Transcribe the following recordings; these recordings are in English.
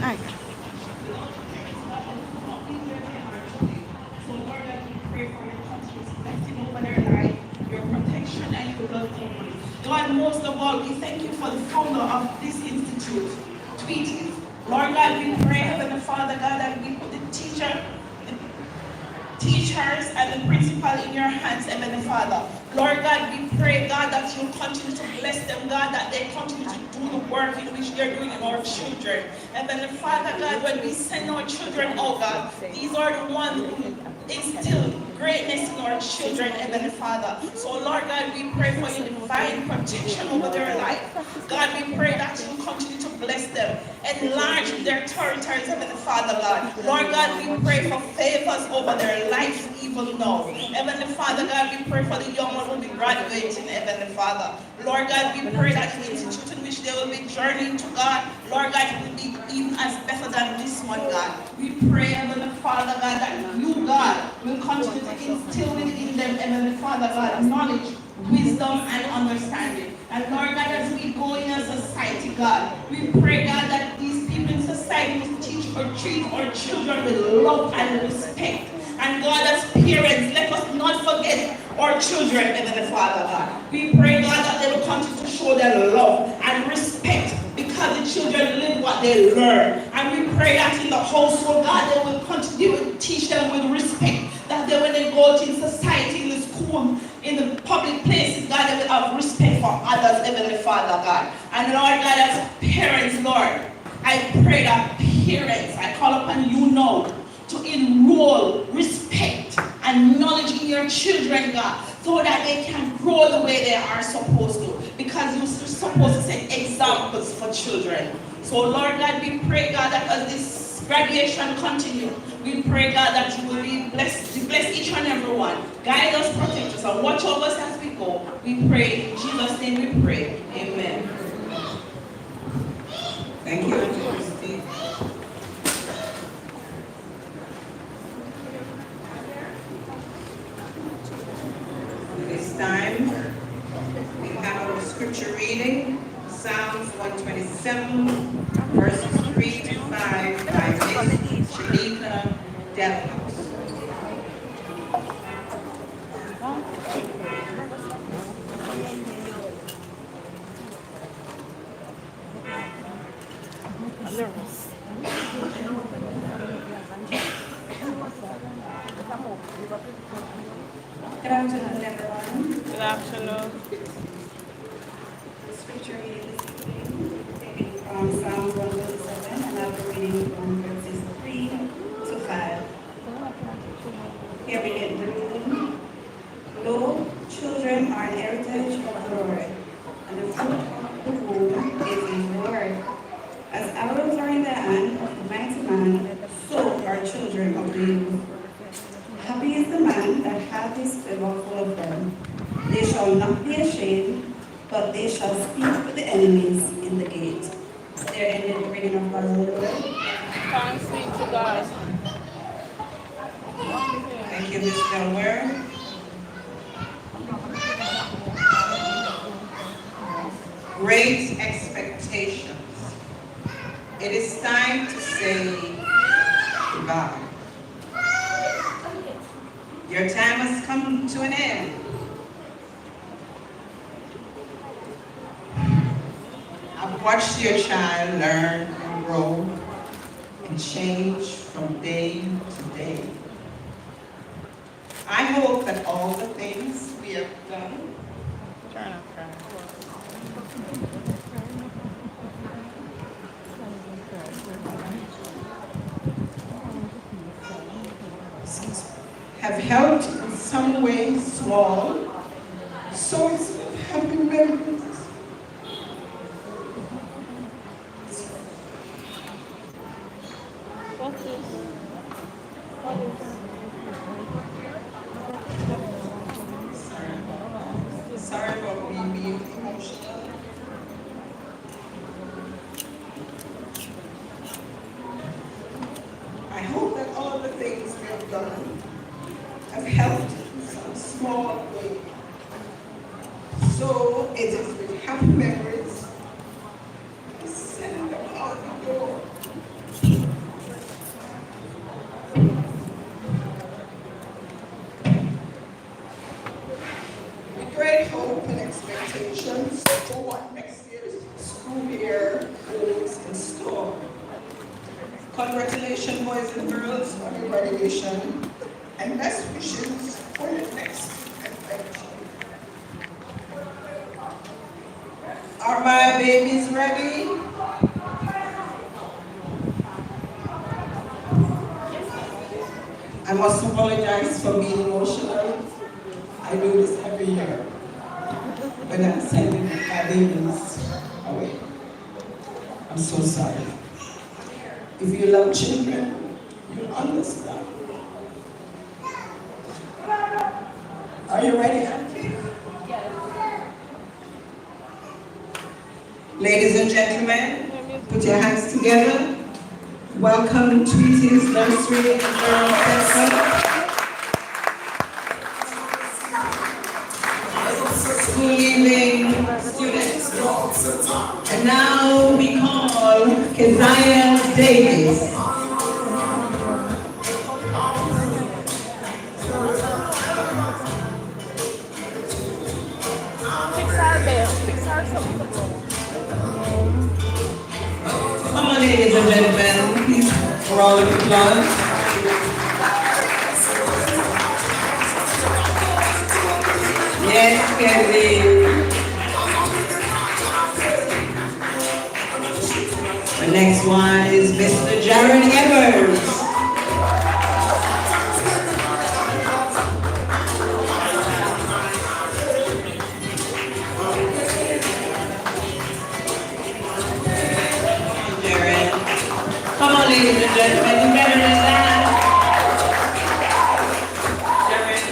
Aye. So Lord God, we pray for your continuous blessing over their life, your protection and your blood covering. God, most of all, we thank you for the founder of this institute, Tweeties. Lord God, we pray, Heavenly Father God, that we put the teachers and the principal in your hands, Heavenly Father. Lord God, we pray, God, that you continue to bless them, God, that they continue to do the work in which they're doing in our children. Heavenly Father, God, when we send our children out, God, these are the ones who instill greatness in our children, Heavenly Father. So, Lord God, we pray for your divine protection over their life. God, we pray that you continue to bless them, enlarge their territories, Heavenly Father, God. Lord God, we pray for favors over their life even now. Heavenly Father, God, we pray for the young one who will be graduating, Heavenly Father. Lord God, we pray that the institute in which they will be journeying to, God, Lord God, it will be even as better than this one, God. We pray, Heavenly Father, God, that you, God, will continue to instill within them, Heavenly Father, God, knowledge, wisdom, and understanding. And Lord God, as we go in a society, God, we pray, God, that these people in society will teach or treat our children with love and respect. And God, as parents, let us not forget our children, Heavenly Father, God. We pray, God, that they will continue to show their love and respect because the children live what they learn. And we pray that in the household, God, they will continue to teach them with respect. That they, when they go to society, in the school, in the public places, God, they will have respect for others, Heavenly Father, God. And Lord God, as parents, Lord, I pray that parents, I call upon you now to enroll respect and knowledge in your children, God, so that they can grow the way they are supposed to. Because you're supposed to set examples for children. So Lord God, we pray, God, that as this graduation continues, we pray, God, that you will be blessed, you bless each and every one. Guide us, protect us, and watch over us as we go. We pray, in Jesus' name we pray. Amen. Thank you, Auntie Christy. This time, we have our scripture reading, Psalms 127, verses 3 to 5 by Miss Shanika Delhouse. Good afternoon, everyone. Good afternoon. The scripture reading this evening taken from Psalm 127, and I'll be reading from verses 3 to 5. Here we get the reading. Lo, children are an heritage of the Lord, and the fruit of the womb is his reward. As arrows are in the hand of the mighty man, so are children of the youth. Happy is the man that hath his quiver full of them. They shall not be ashamed, but they shall speak with the enemies in the gate. There ended the reading of God's word. Thanks be to God. Thank you, Ms. Delware. Great expectations. It is time to say goodbye. Your time has come to an end. I've watched your child learn and grow and change from day to day. I hope that all the things we have done Turn up, turn have helped in some way small, source of happy memories. Sorry for me being emotional. I hope that all the things we have done have helped in some small way for what next year's school year holds in store. Congratulations, boys and girls, on your graduation, and best wishes for your next adventure. Are my babies ready? I must apologize for being emotional. I do this every year when I'm sending my babies away. I'm so sorry. If you love children, you understand. Are you ready, Auntie? Ladies and gentlemen, put your hands together. Welcome Tweety's Nursery and Girl Center. School leaving students. And now we call Keziah Davis. Fix our bell. Fix our something. Come on, ladies and gentlemen, please, for all of applause. Yes, Kevin. The next one is Mr. Jared Evers. Jared. Come on, ladies and gentlemen, you better than that. Jared.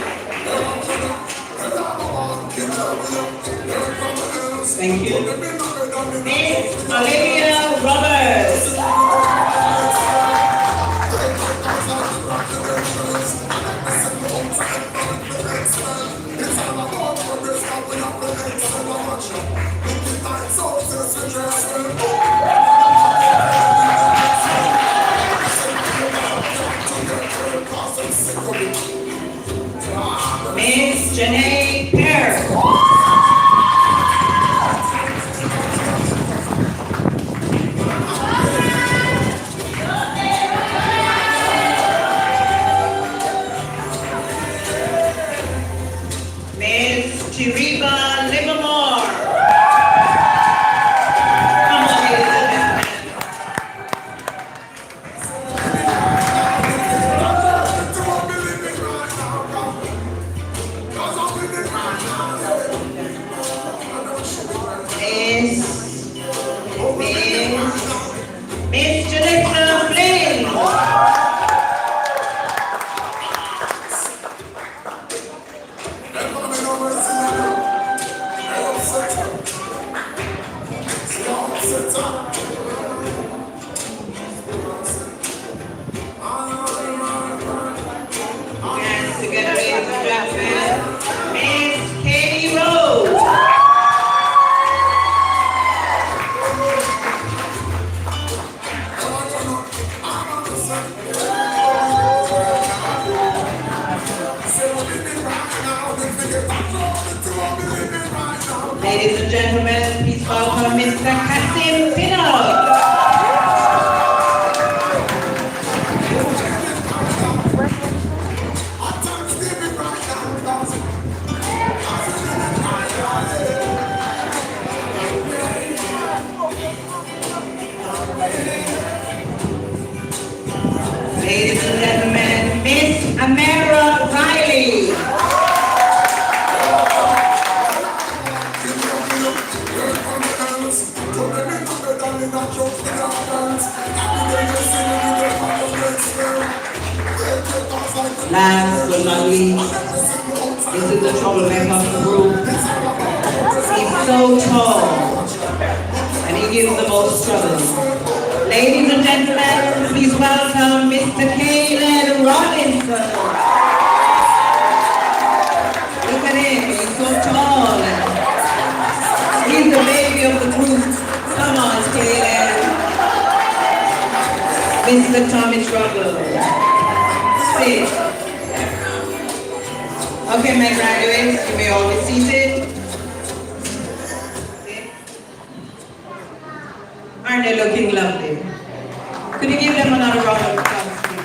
Thank you. Miss Olivia Roberts. Miss Janae Pear. Miss Chiriba Livermore. Come on, ladies and gentlemen. Miss Janetta Flynn. Hands together, ladies and gentlemen. Miss Katie Rose. Ladies and gentlemen, please welcome Mr. Kasim Pinot. Ladies and gentlemen, Miss Amara Riley. Last but not least, this is the troublemaker of the group. He's so tall, and he gives the most trouble. Ladies and gentlemen, please welcome Mr. Caleb Robinson. Look at him, he's so tall. He's the baby of the group. Come on, Caleb. Mr. Tommy Trouble. Sit. Okay, my graduates, you may all be seated. Aren't they looking lovely? Could you give them another round of applause, please?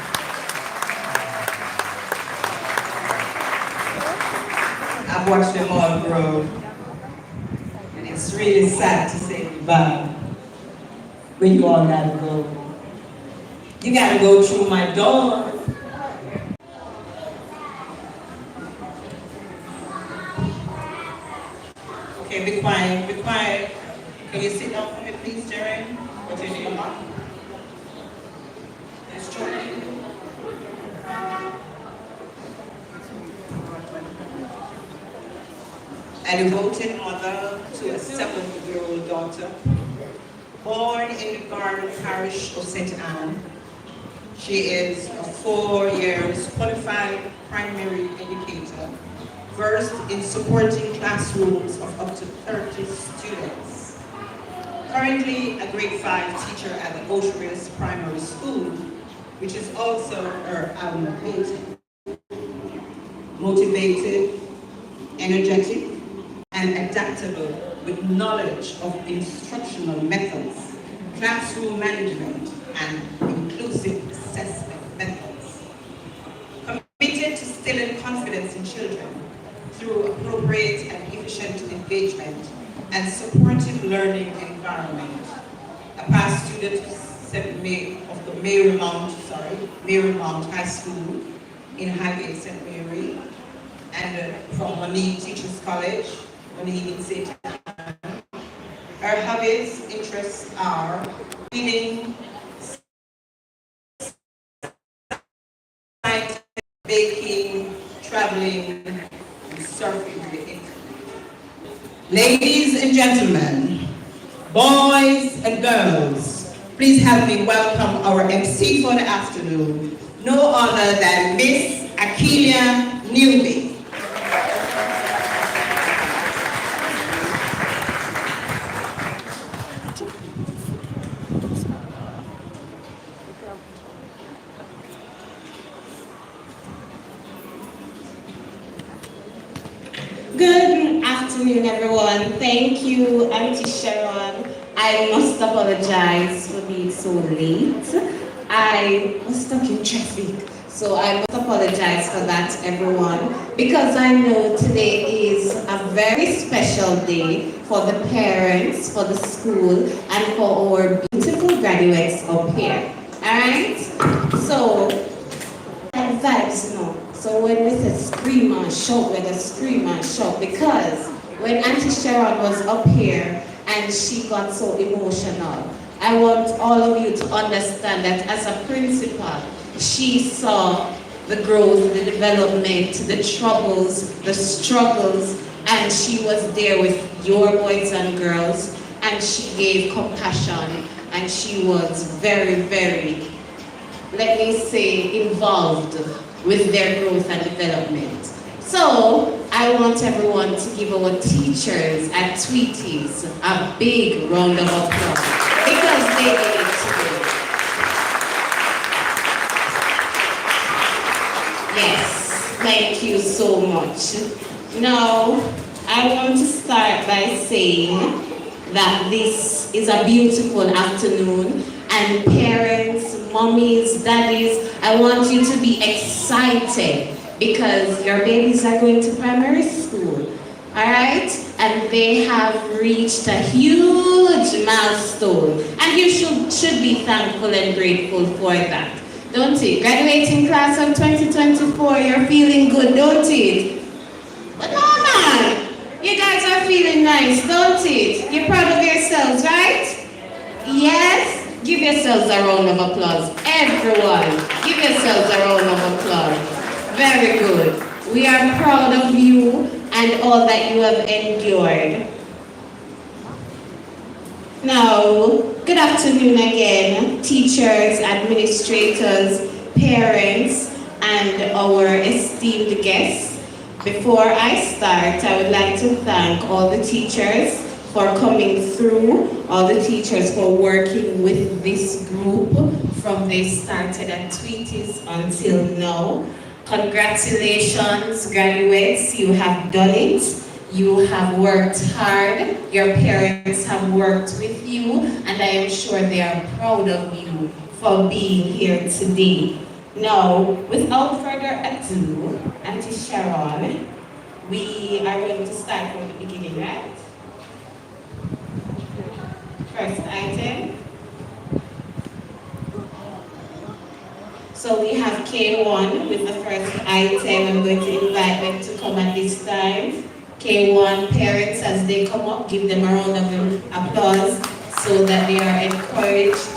I've watched them all grow, and it's really sad to say goodbye when you all gotta go. You gotta go through my door. Okay, be quiet, be quiet. Can you sit down for me, please, Jaren? What are you doing? Yes, Jordan. A devoted mother to a 7-year-old daughter, born in the Garden Parish of St. Anne. She is a 4 years qualified primary educator, versed in supporting classrooms of up to 30 students. Currently a grade 5 teacher at the Oceanville Primary School, which is also her alma mater. Motivated, energetic, and adaptable with knowledge of instructional methods, classroom management, and inclusive assessment methods. Committed to instilling confidence in children through appropriate and efficient engagement and supportive learning environment. A past student of the Marymount High School in Highgate St. Mary, and from Monique Teachers College, Monique in St. Anne. Her hobbies, interests are reading, science, baking, traveling, and surfing the internet. Ladies and gentlemen, boys and girls, please help me welcome our MC for the afternoon, no other than Miss Akelia Newby. Good afternoon, everyone. Thank you, Auntie Sharon. I must apologize for being so late. I was stuck in traffic, so I must apologize for that, everyone, because I know today is a very special day for the parents, for the school, and for our beautiful graduates up here. All right? So, vibes, you know. So when we say scream and shout, we're gonna scream and shout, because when Auntie Sharon was up here and she got so emotional, I want all of you to understand that as a principal, she saw the growth, the development, the troubles, the struggles, and she was there with your boys and girls, and she gave compassion, and she was very, very, let me say, involved with their growth and development. So, I want everyone to give our teachers at Tweeties a big round of applause, because they did it too. Yes, thank you so much. Now, I want to start by saying that this is a beautiful afternoon, and parents, mommies, daddies, I want you to be excited because your babies are going to primary school, all right? And they have reached a huge milestone, and you should be thankful and grateful for that, don't you? Graduating class of 2024, you're feeling good, don't you? But no, man, you guys are feeling nice, don't it? You're proud of yourselves, right? Yes? Give yourselves a round of applause. Everyone, give yourselves a round of applause. Very good. We are proud of you and all that you have endured. Now, good afternoon again, teachers, administrators, parents, and our esteemed guests. Before I start, I would like to thank all the teachers for coming through, all the teachers for working with this group from they started at Tweeties until now. Congratulations, graduates, you have done it. You have worked hard, your parents have worked with you, and I am sure they are proud of you for being here today. Now, without further ado, Auntie Sharon, we are going to start from the beginning, right? First item. So we have K1 with the first item. I'm going to invite them to come at this time. K1 parents, as they come up, give them a round of applause so that they are encouraged.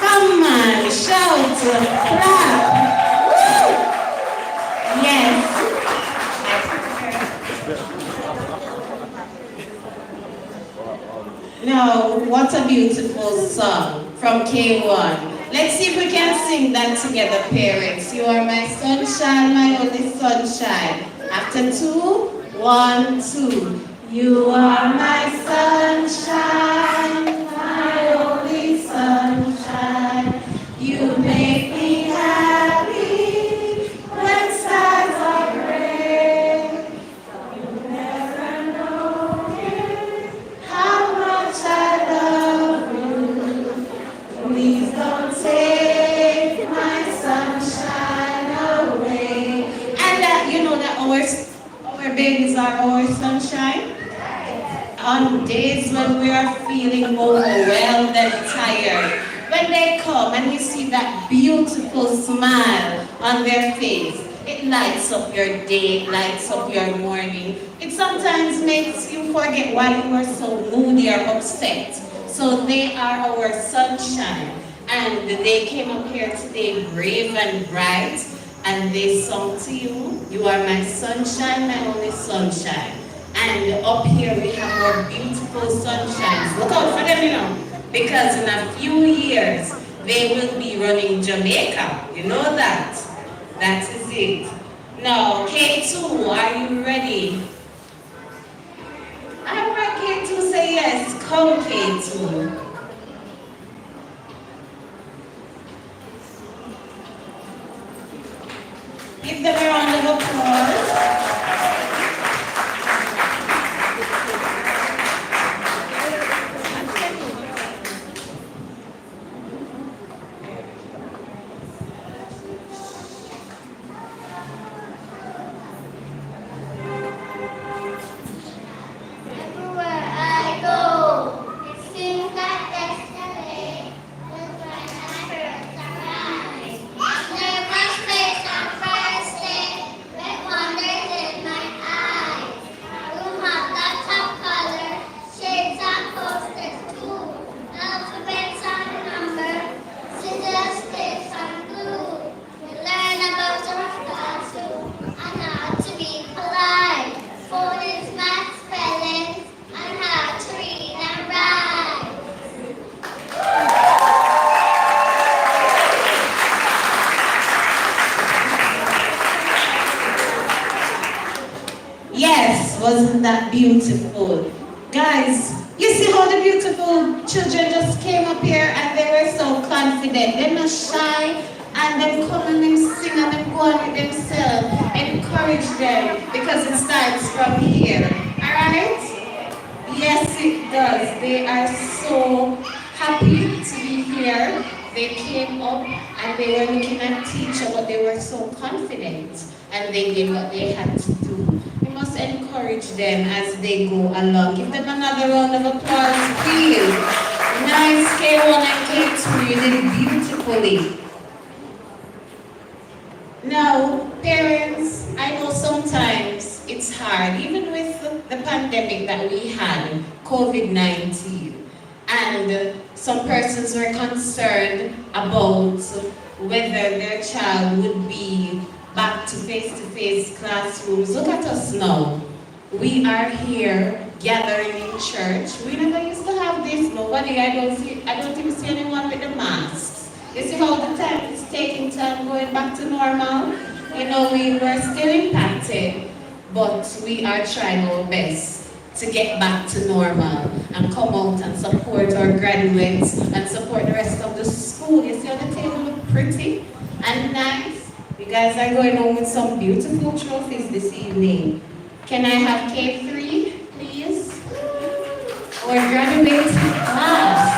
Come on, shout, clap. Woo! Yes. Now, what a beautiful song from K1. Let's see if we can sing that together, parents. You are my sunshine, my only sunshine. After 2, 1, 2. You are my sunshine, my only sunshine. You make me happy when skies are gray. You never know how much I love you. Please don't take my sunshine away. And that, you know that our babies are our sunshine. On days when we are feeling overwhelmed and tired, when they come and you see that beautiful smile on their face, it lights up your day, it lights up your morning. It sometimes makes you forget why you were so moody or upset. So they are our sunshine. And they came up here today brave and bright, and they sung to you, you are my sunshine, my only sunshine. And up here we have our beautiful sunshines. Look out for them, you know. because in a few years, they will be running Jamaica. You know that? That is it. Now, K2, are you ready? All right, K2, say yes. Come, K2. Give them a round of applause. Everywhere I go, it seems like destiny. That's when I first arrived. Never space on first day, with wonders in my eyes. Room have lots of color, shapes and posters too. Alphabets and numbers, scissors, sticks and glue. We learn about our classroom and how to be polite. Phone is math spelling and how to read and write. Yes, wasn't that beautiful? Guys, you see how the beautiful children just came up here and they were so confident. They're not shy and them come and them sing and them go on with themselves. Encourage them because it starts from here. Alright? Yes, it does. They are so happy to be here. They came up and they were looking at teacher, but they were so confident and they did what they had to do. We must encourage them as they go along. Give them another round of applause, please. Nice, K1 and K2, you did it beautifully. Now, parents, I know sometimes it's hard, even with the pandemic that we had, COVID-19, and some persons were concerned about whether their child would be back to face-to-face classrooms. Look at us now. We are here gathering in church. We never used to have this. Nobody, I don't even see anyone with the masks. You see how the time is taking time going back to normal? You know, we were still impacted, but we are trying our best to get back to normal and come out and support our graduates and support the rest of the school. You see how the table look pretty and nice? You guys are going home with some beautiful trophies this evening. Can I have K3, please? Or graduating class?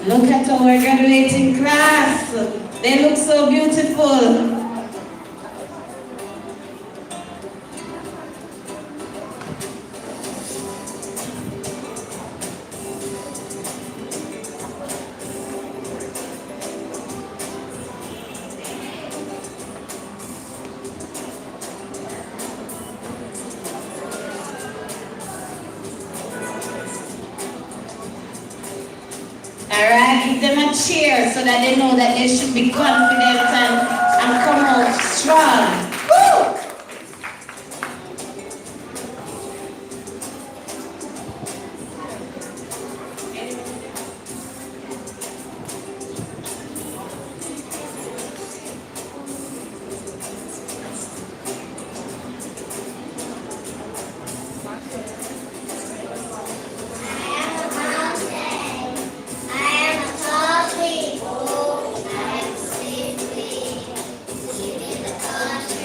Look at our graduating class. They look so beautiful. Alright, give them a cheer so that they know that they should be confident and come out strong. Woo! I am a tall tree, I am a sweet tree, in the country.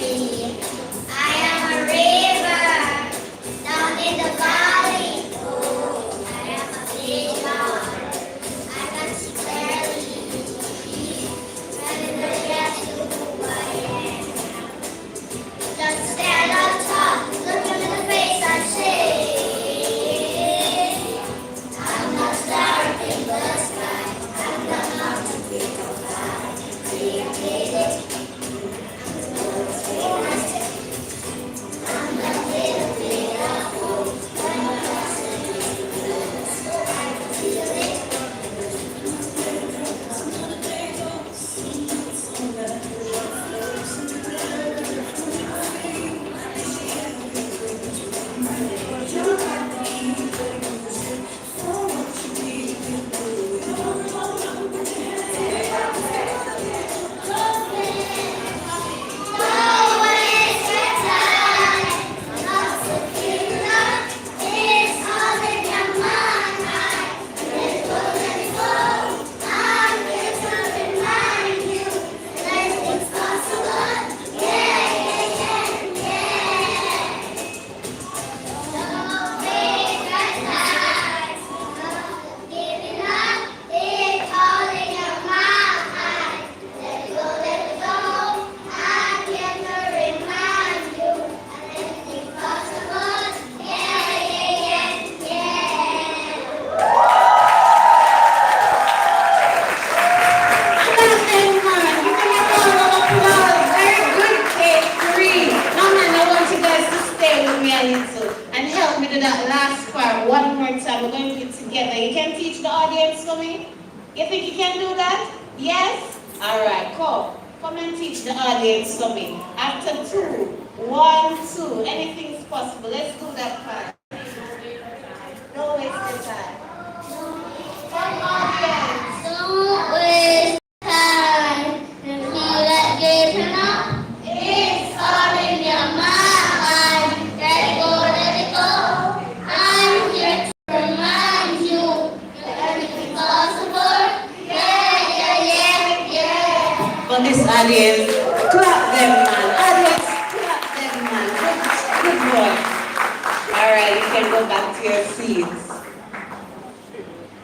think you can do that? Yes? All right, come. Come and teach the audience something. After 2, 1, 2. Anything's possible. Let's do that part. Don't waste your time. Come audience. Don't waste time. If you let giving up, it's all in your mind. Let it go. I'm here to remind you that everything's possible. Yeah. For this audience, clap them, man. Audience, clap them, man. Good work. All right, you can go back to your seats.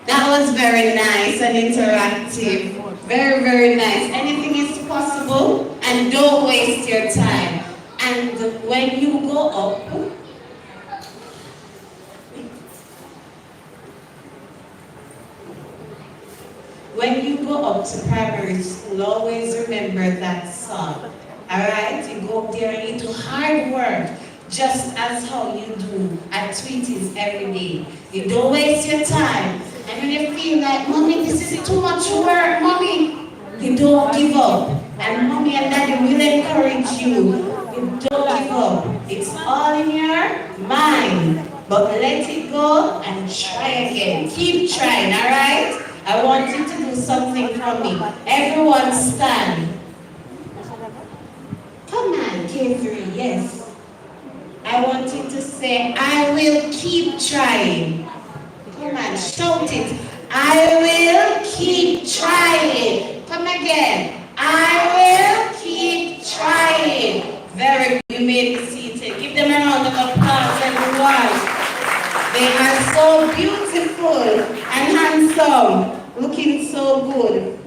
That was very nice and interactive. Very, very nice. Anything is possible, and don't waste your time. And when you go up, when you go up to primary school, always remember that song. Alright? You go up there and you do hard work, just as how you do at Tweeties every day. You don't waste your time. And when you feel like, Mommy, this is too much work, Mommy, you don't give up. And Mommy and Daddy will encourage you. You don't give up. It's all in your mind. But let it go and try again. Keep trying, alright? I want you to do something for me. Everyone stand. Come on, K3, yes. I want you to say, I will keep trying. Come on, shout it. I will keep trying. Come again. I will keep trying. Very good. You may be seated. Give them a round of applause, everyone. They are so beautiful and handsome, looking so good.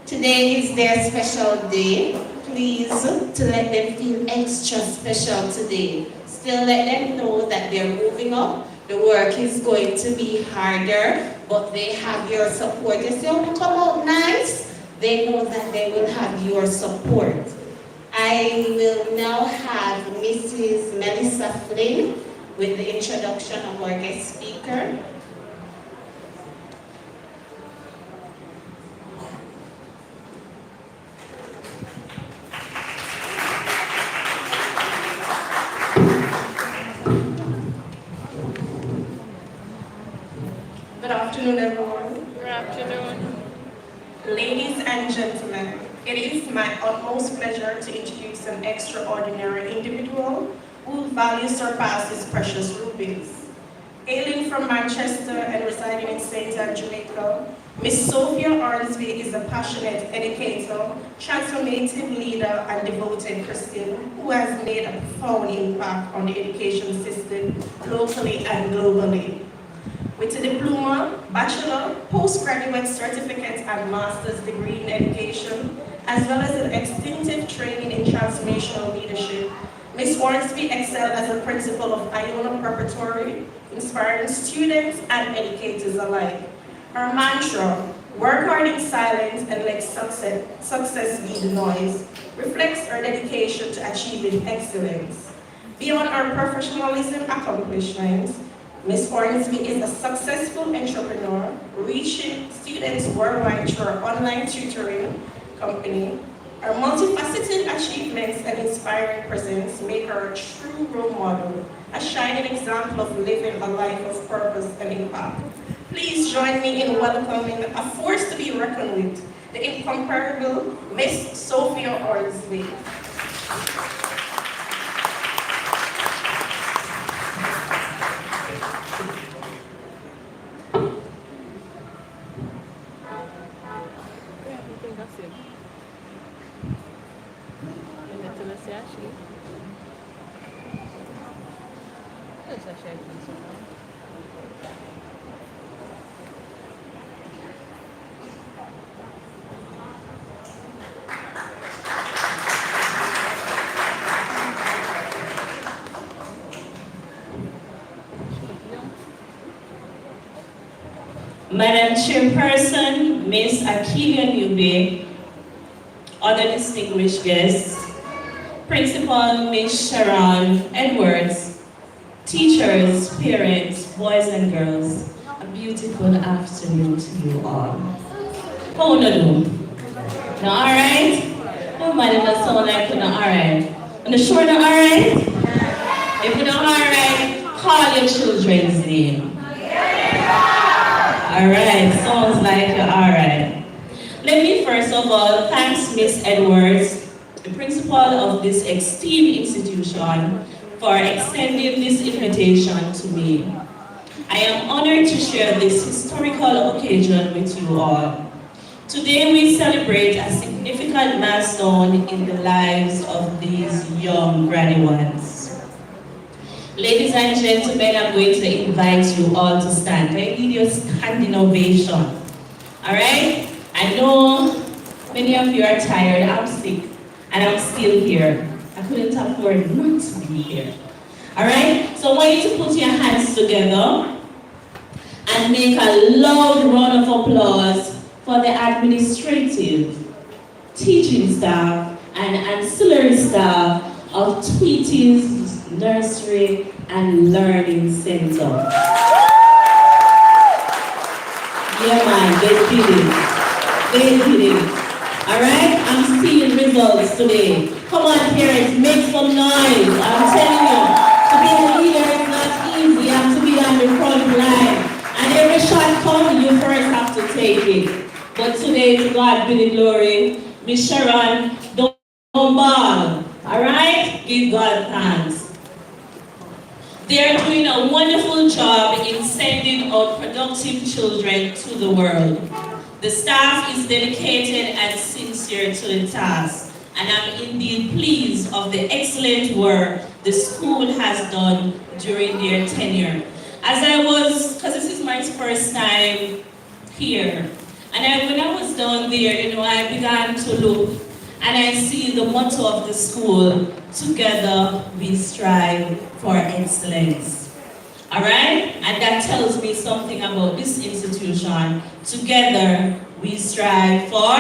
Today is their special day. Please, to let them feel extra special today. Still let them know that they're moving up. The work is going to be harder, but they have your support. You see how they come out nice? They know that they will have your support. I will now have Mrs. Melissa Flynn with the introduction of our guest speaker. Good afternoon, everyone. Good afternoon. Ladies and gentlemen, it is my utmost pleasure to introduce an extraordinary individual whose value surpasses precious rubies. Hailing from Manchester and residing in St. Anne, Jamaica, Miss Sophia Ormsby is a passionate educator, transformative leader, and devoted Christian who has made a profound impact on the education system locally and globally. With a diploma, bachelor, postgraduate certificate, and master's degree in education, as well as an extensive training in transformational leadership, Ms. Ormsby excelled as a principal of Iona Preparatory, inspiring students and educators alike. Her mantra, work hard in silence and let success be the noise, reflects her dedication to achieving excellence. Beyond her professionalism accomplishments, Ms. Ormsby is a successful entrepreneur, reaching students worldwide through her online tutoring company. Her multifaceted achievements and inspiring presence make her a true role model, a shining example of living a life of purpose and impact. Please join me in welcoming a force to be reckoned with, the incomparable Miss Sophia Ormsby. Madam Chairperson, Ms. Akilia Nube, other distinguished guests, Principal Ms. Sharon Edwards, teachers, parents, boys and girls, a beautiful afternoon to you all. How no do? No, alright? Nobody does sound like you're not alright. On the shore, not alright? If you're not alright, call your children's name. Alright, sounds like you're alright. Let me first of all thank Miss Edwards, the principal of this esteemed institution, for extending this invitation to me. I am honored to share this historical occasion with you all. Today we celebrate a significant milestone in the lives of these young graduates. Ladies and gentlemen, I'm going to invite you all to stand. I need your standing ovation. All right? I know many of you are tired. I'm sick, and I'm still here. I couldn't afford not to be here. All right? So I want you to put your hands together and make a loud round of applause for the administrative, teaching staff, and ancillary staff of Tweety's Nursery and Learning Center. Yeah, man, they did it. They did it. All right? I'm seeing results today. Come on, parents, make some noise. I'm telling you, to be a leader is not easy. You have to be on the front line. And every shot comes, you first have to take it. But today, to God be the glory. Miss Sharon, don't ball. All right? Give God thanks. They're doing a wonderful job in sending out productive children to the world. The staff is dedicated and sincere to the task, and I'm indeed pleased of the excellent work the school has done during their tenure. As I was, because this is my first time here, and when I was down there, I began to look, and I see the motto of the school, together we strive for excellence. All right? And that tells me something about this institution. Together we strive for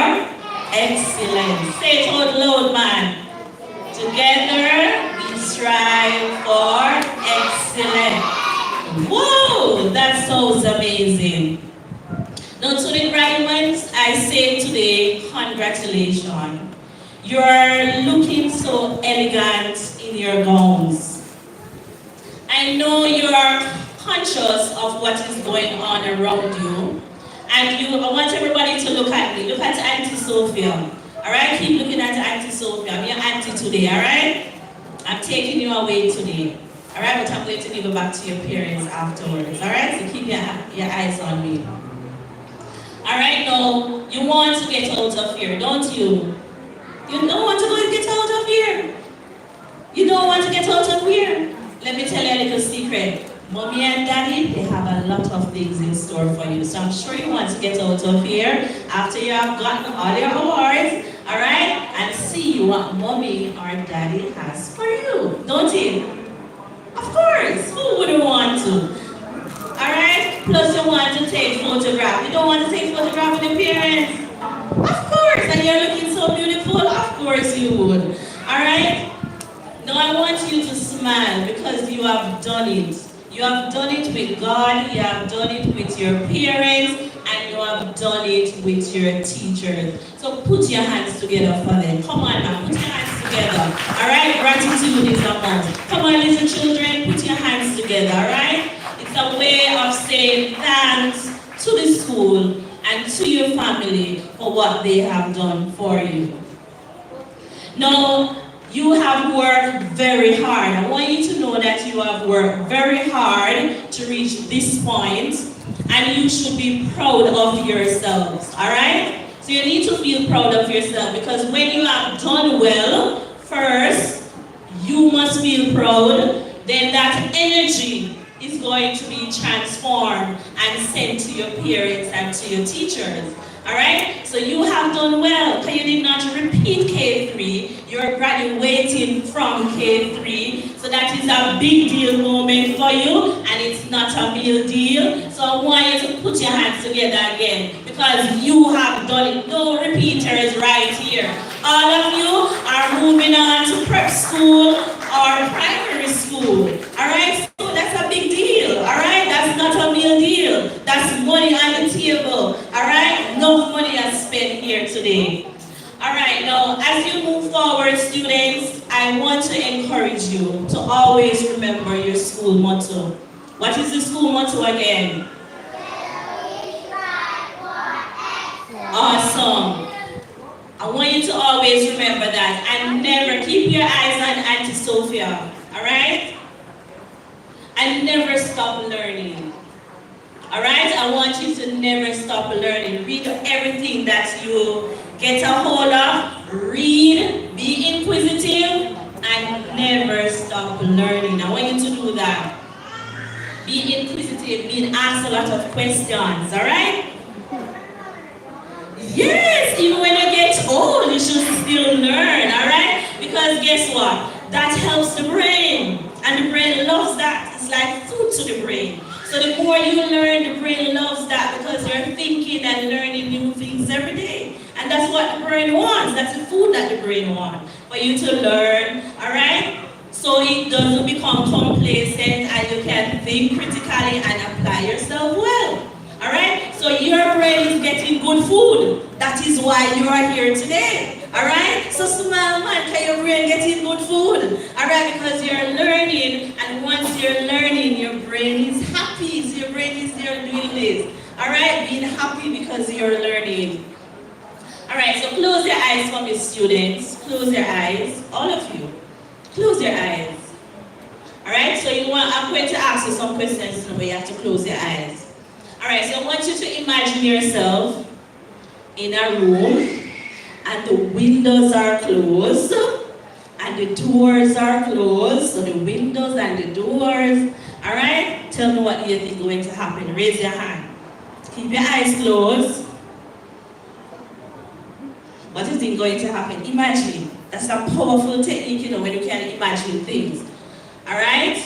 excellence. Say it out loud, man. Together we strive for excellence. Whoa, that sounds amazing. Now to the graduates, I say today, congratulations. You're looking so elegant in your gowns. I know you're conscious of what is going on around you. And I want everybody to look at me. Look at Auntie Sophia. All right? Keep looking at Auntie Sophia. I'm your auntie today, all right? I'm taking you away today. All right? But I'm going to give you back to your parents afterwards. All right? So keep your eyes on me. All right? Now, you want to get out of here, don't you? You don't want to go and get out of here. You don't want to get out of here. Let me tell you a little secret. Mommy and Daddy, they have a lot of things in store for you. So I'm sure you want to get out of here after you have gotten all your awards, all right? And see what Mommy or Daddy has for you, don't you? Of course, who wouldn't want to? All right? Plus you want to take photographs. You don't want to take photographs with your parents? Of course, and you're looking so beautiful. Of course you would. All right? Now I want you to smile because you have done it. You have done it with God, you have done it with your parents, and you have done it with your teachers. So put your hands together for them. Come on now, put your hands together. All right? Gratitude is amount. Come on, little children, put your hands together, all right? It's a way of saying thanks to the school and to your family for what they have done for you. Now, you have worked very hard. I want you to know that you have worked very hard to reach this point, and you should be proud of yourselves, all right? So you need to feel proud of yourself, because when you have done well, first, you must feel proud, then that energy is going to be transformed and sent to your parents and to your teachers. All right? So you have done well, because you did not repeat K3. You're graduating from K3. So that is a big deal moment for you, and it's not a real deal. So I want you to put your hands together again, because you have done it. No repeaters right here. All of you are moving on to prep school or primary school. All right? So that's a big deal. All right? That's not a real deal. That's money on the table. All right? No money is spent. All right, now as you move forward, students, I want to encourage you to always remember your school motto. What is the school motto again? Awesome. I want you to always remember that and never keep your eyes on Auntie Sophia, all right? And never stop learning. All right? I want you to never stop learning. Read everything that you get a hold of. Read, be inquisitive, and never stop learning. I want you to do that. Be inquisitive, being asked a lot of questions, all right? Yes, even when you get old, you should still learn, all right? Because guess what? That helps the brain, and the brain loves that. It's like food to the brain. So the more you learn, the brain loves that because you're thinking and learning new things every day. And that's what the brain wants. That's the food that the brain wants, for you to learn, all right? So it doesn't become complacent and you can think critically and apply yourself well. All right? So your brain is getting good food. That is why you are here today. All right? So smile, man, can your brain getting good food? All right? Because you're learning, and once you're learning, your brain is happy. So your brain is there doing this. All right? Being happy because you're learning. All right, so close your eyes for me, students. Close your eyes, all of you. Close your eyes. All right, so I'm going to ask you some questions, but you have to close your eyes. All right, so I want you to imagine yourself in a room, and the windows are closed, and the doors are closed. So the windows and the doors. All right, tell me what you think is going to happen. Raise your hand. Keep your eyes closed. What do you think is going to happen? Imagine. That's a powerful technique, you know, when you can imagine things. All right?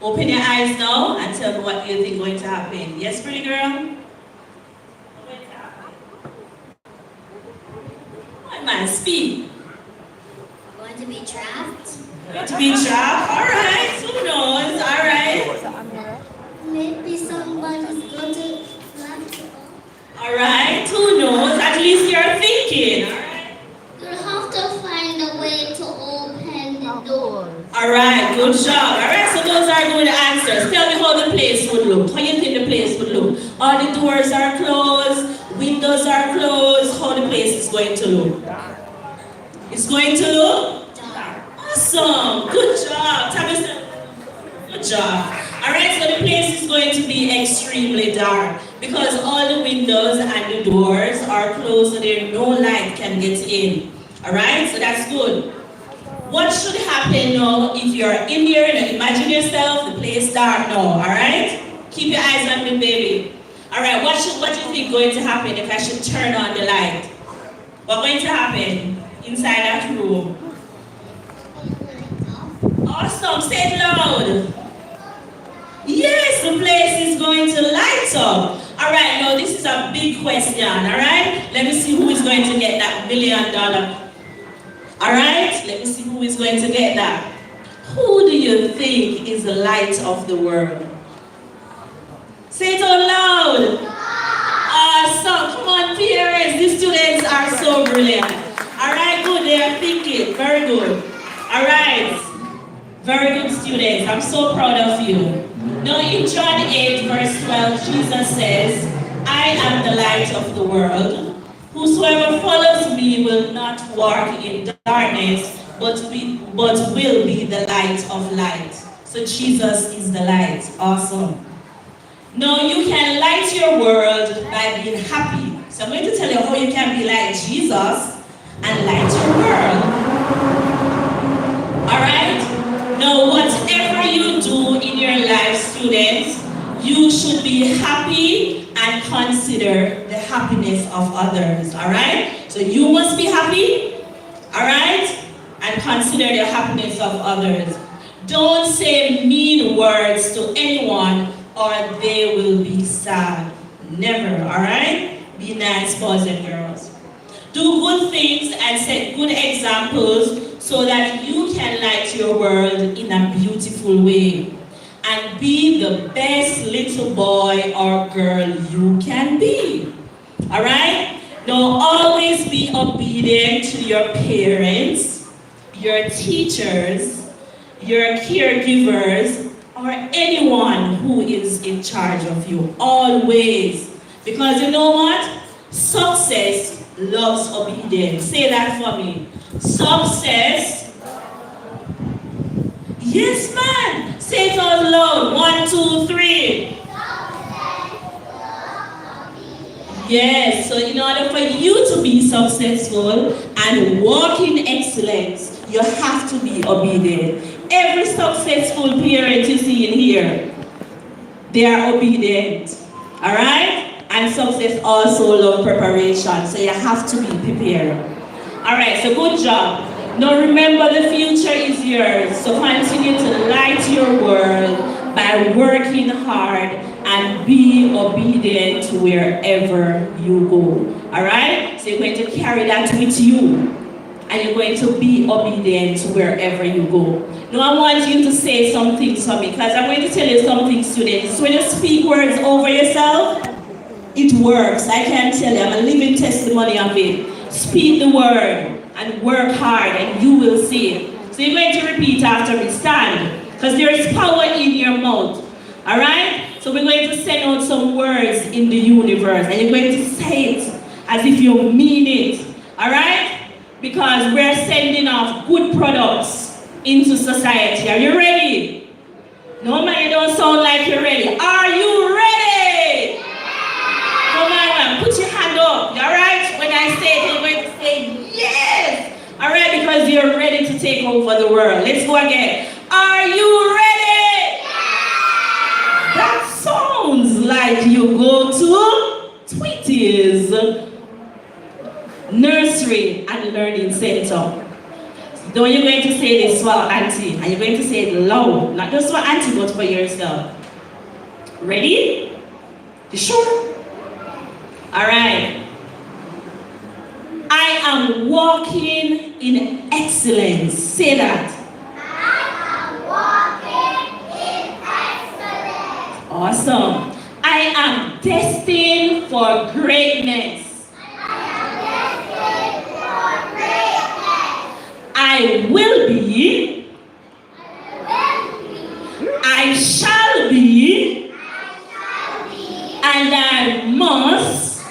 Open your eyes now and tell me what you think is going to happen. Yes, pretty girl? What's going to happen? Come on, man, speak. Going to be trapped? Going to be trapped? All right. Who knows? All right. Maybe somebody's going to trapped. All right. Who knows? At least you're thinking. All right. You'll have to find a way to open the door. All right, good job. All right, so those are good answers. Tell me how the place would look. How you think the place would look? All the doors are closed, windows are closed. How the place is going to look? It's going to look? Dark. Awesome. Good job. Tell me something. Good job. All right, so the place is going to be extremely dark because all the windows and the doors are closed, so there no light can get in. All right, so that's good. What should happen now if you're in here and imagine yourself, the place dark now, all right? Keep your eyes on me, baby. All right, what do you think is going to happen if I should turn on the light? What's going to happen inside that room? Awesome, say it loud. Yes, the place is going to light up. All right, now this is a big question, all right? Let me see who is going to get that $1 million. All right, let me see who is going to get that. Who do you think is the light of the world? Say it out loud. Awesome. Come on, parents. These students are so brilliant. All right, good. They are thinking. Very good. All right. Very good, students. I'm so proud of you. Now, in John 8, verse 12, Jesus says, I am the light of the world. Whosoever follows me will not walk in darkness, but will be the light of light. So Jesus is the light. Awesome. Now you can light your world by being happy. So I'm going to tell you how you can be like Jesus and light your world. Alright? Now whatever you do in your life, students, you should be happy and consider the happiness of others, all right? So you must be happy, all right? And consider the happiness of others. Don't say mean words to anyone or they will be sad. Never, all right? Be nice, boys and girls. Do good things and set good examples so that you can light your world in a beautiful way. And be the best little boy or girl you can be. All right? Now always be be obedient to your parents, your teachers, your caregivers, or anyone who is in charge of you. Always. Because you know what? Success loves obedience. Say that for me. Success. Yes, man. Say it out loud. 1, 2, 3. Yes, so in order for you to be successful and walk in excellence, you have to be obedient. Every successful parent you see in here, they are obedient. Alright? And success also love preparation, so you have to be prepared. Alright, so good job. Now remember, the future is yours, so continue to light your world by working hard and be obedient wherever you go. Alright? So you're going to carry that with you. And you're going to be obedient wherever you go. Now I want you to say some things for me, because I'm going to tell you something, students. When you speak words over yourself, it works. I can tell you, I'm a living testimony of it. Speak the word and work hard and you will see it. So you're going to repeat after me. Stand. Because there is power in your mouth. Alright? So we're going to send out some words in the universe. And you're going to say it as if you mean it. Alright? Because we're sending off good products into society. Are you ready? No, man, you don't sound like you're ready. Are you ready? Come on, man. Put your hand up. Alright? When I say it, you're going to say yes. Alright? Because you're ready to take over the world. Let's go again. Are you ready? That sounds like you go to Tweeties Nursery and Learning Center. Now you're going to say this for Auntie, and you're going to say it loud, not just for Auntie, but for yourself. Ready? You sure? Alright. I am walking in excellence. Say that. Awesome. I am destined for greatness. I will be. I shall be. And I must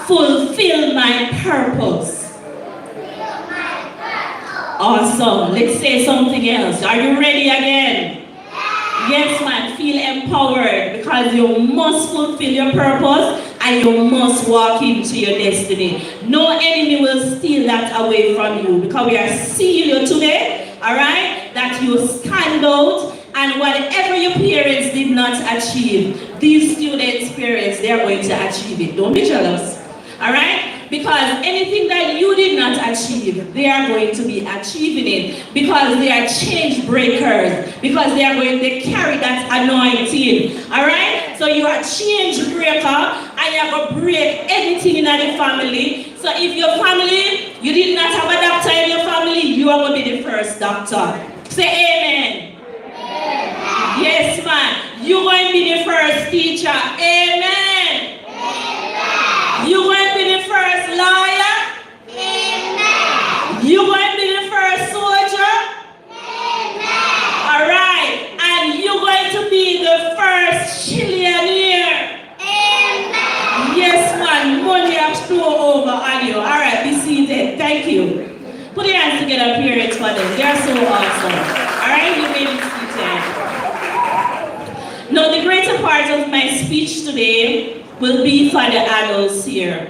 fulfill my purpose. Awesome. Let's say something else. Are you ready again? Yes, man, feel empowered because you must fulfill your purpose and you must walk into your destiny. No enemy will steal that away from you because we are seeing you today, all right, that you stand out and whatever your parents did not achieve, these students' parents, they are going to achieve it. Don't be jealous, all right? Because anything that you did not achieve, they are going to be achieving it because they are change breakers, because they are going to carry that anointing. All right? So you are a change breaker and you are going to break anything in the family. So if your family, you did not have a doctor in your family, you are going to be the first doctor. Say amen. Amen. Yes, man. You're going to be the first teacher. Amen. You're going to be the first lawyer. Amen. You're going to be the first soldier. Amen. All right. And you're going to be the first trillionaire. Amen. Yes, man. Money has flow over on you. All right. Be seated. Thank you. Put your hands together, parents, for them. They are so awesome. All right. You may be seated. Now, the greater part of my speech today will be for the adults here.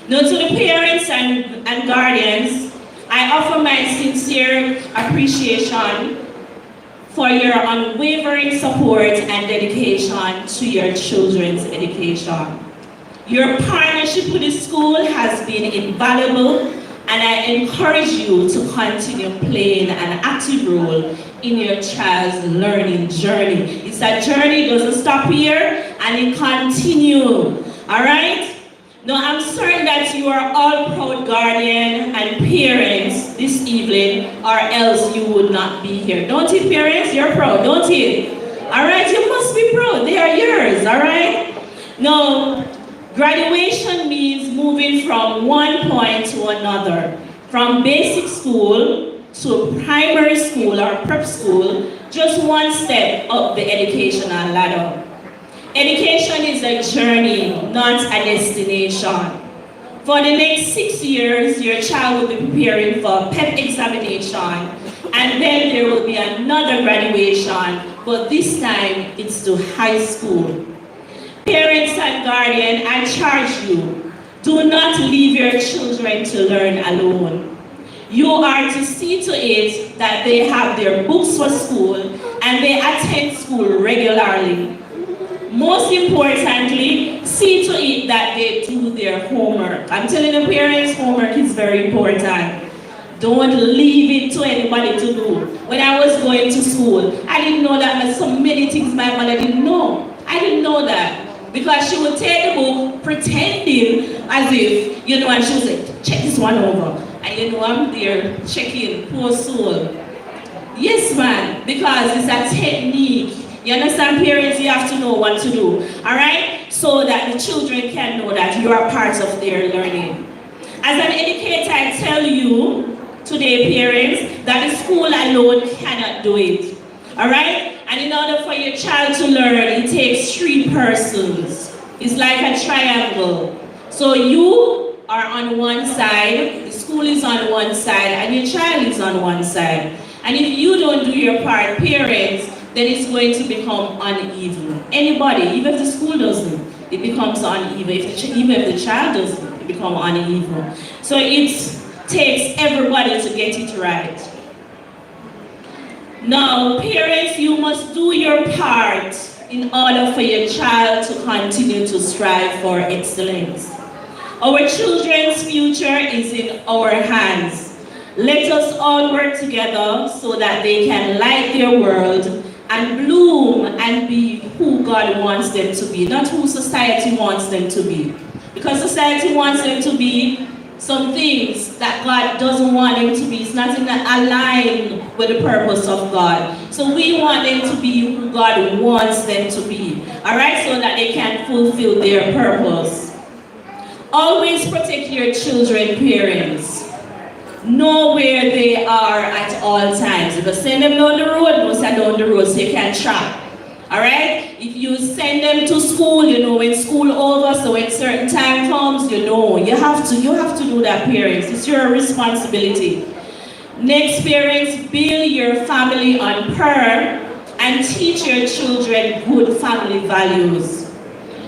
Now to the parents and guardians, I offer my sincere appreciation for your unwavering support and dedication to your children's education. Your partnership with the school has been invaluable, and I encourage you to continue playing an active role in your child's learning journey. It's a journey, it doesn't stop here, and it continues. All right? Now, I'm certain that you are all proud guardians and parents this evening, or else you would not be here. Don't you, parents? You're proud, don't you? All right? You must be proud. They are yours, all right? Now, Graduation means moving from one point to another, from basic school to primary school or prep school, just one step up the educational ladder. Education is a journey, not a destination. For the next 6 years, your child will be preparing for PEP examination, and then there will be another graduation, but this time it's to high school. Parents and guardians, I charge you, do not leave your children to learn alone. You are to see to it that they have their books for school and they attend school regularly. Most importantly, see to it that they do their homework. I'm telling the parents, homework is very important. Don't leave it to anybody to do. When I was going to school, I didn't know that so many things my mother didn't know. I didn't know that. Because she would take the book pretending as if, and she was like, check this one over. And I'm there checking, poor soul. Yes, man, because it's a technique. You understand, parents, you have to know what to do, all right? So that the children can know that you are part of their learning. As an educator, I tell you today, parents, that the school alone cannot do it, all right? And in order for your child to learn, it takes 3 persons. It's like a triangle. So you are on one side, the school is on one side, and your child is on one side. And if you don't do your part, parents, then it's going to become uneven. Anybody, even if the school doesn't, it becomes uneven. Even if the child doesn't, it becomes uneven. So it takes everybody to get it right. Now, parents, you must do your part in order for your child to continue to strive for excellence. Our children's future is in our hands. Let us all work together so that they can light their world and bloom and be who God wants them to be, not who society wants them to be. Because society wants them to be some things that God doesn't want them to be. It's not in line with the purpose of God. So we want them to be who God wants them to be. All right, so that they can fulfill their purpose. Always protect your children, parents. Know where they are at all times. If you send them down the road, no send down the road so you can track. All right? If you send them to school, when school over, so when certain time comes, you have to do that, parents. It's your responsibility. Next, parents, build your family on prayer and teach your children good family values.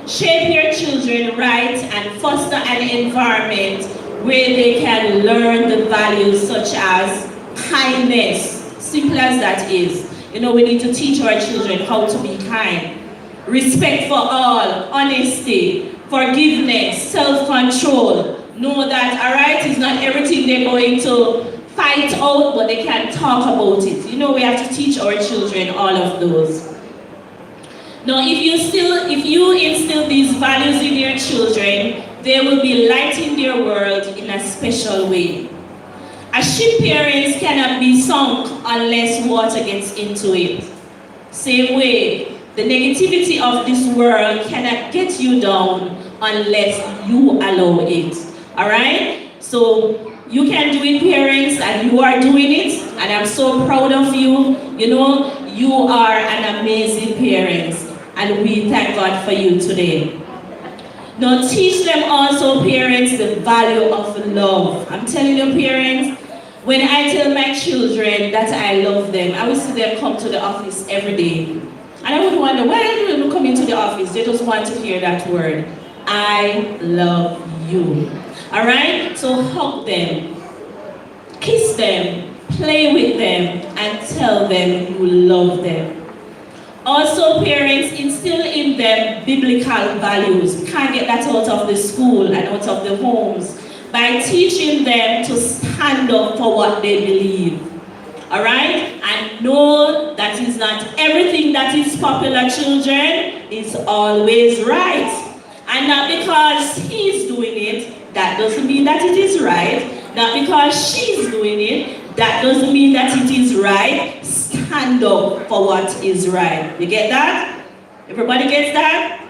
Shape your children right and foster an environment where they can learn the values such as kindness, simple as that is. We need to teach our children how to be kind. Respect for all, honesty, forgiveness, self-control. Know that, all right, it's not everything they're going to fight out, but they can talk about it. We have to teach our children all of those. Now, if you instill these values in your children, they will be lighting their world in a special way. A ship, parents, cannot be sunk unless water gets into it. Same way, the negativity of this world cannot get you down unless you allow it. All right? So you can do it, parents, and you are doing it, and I'm so proud of you. You are an amazing parents, and we thank God for you today. Now teach them also, parents, the value of love. I'm telling you, parents, when I tell my children that I love them, I will see them come to the office every day. And I would wonder, why do they come into the office? They just want to hear that word. I love you. All right? So hug them, kiss them, play with them, and tell them you love them. Also, parents, instill in them biblical values. We can't get that out of the school and out of the homes by teaching them to stand up for what they believe. All right? And know that is not everything that is popular, children, is always right. And not because he's doing it, that doesn't mean that it is right. Not because she's doing it, that doesn't mean that it is right. Stand up for what is right. You get that? Everybody gets that?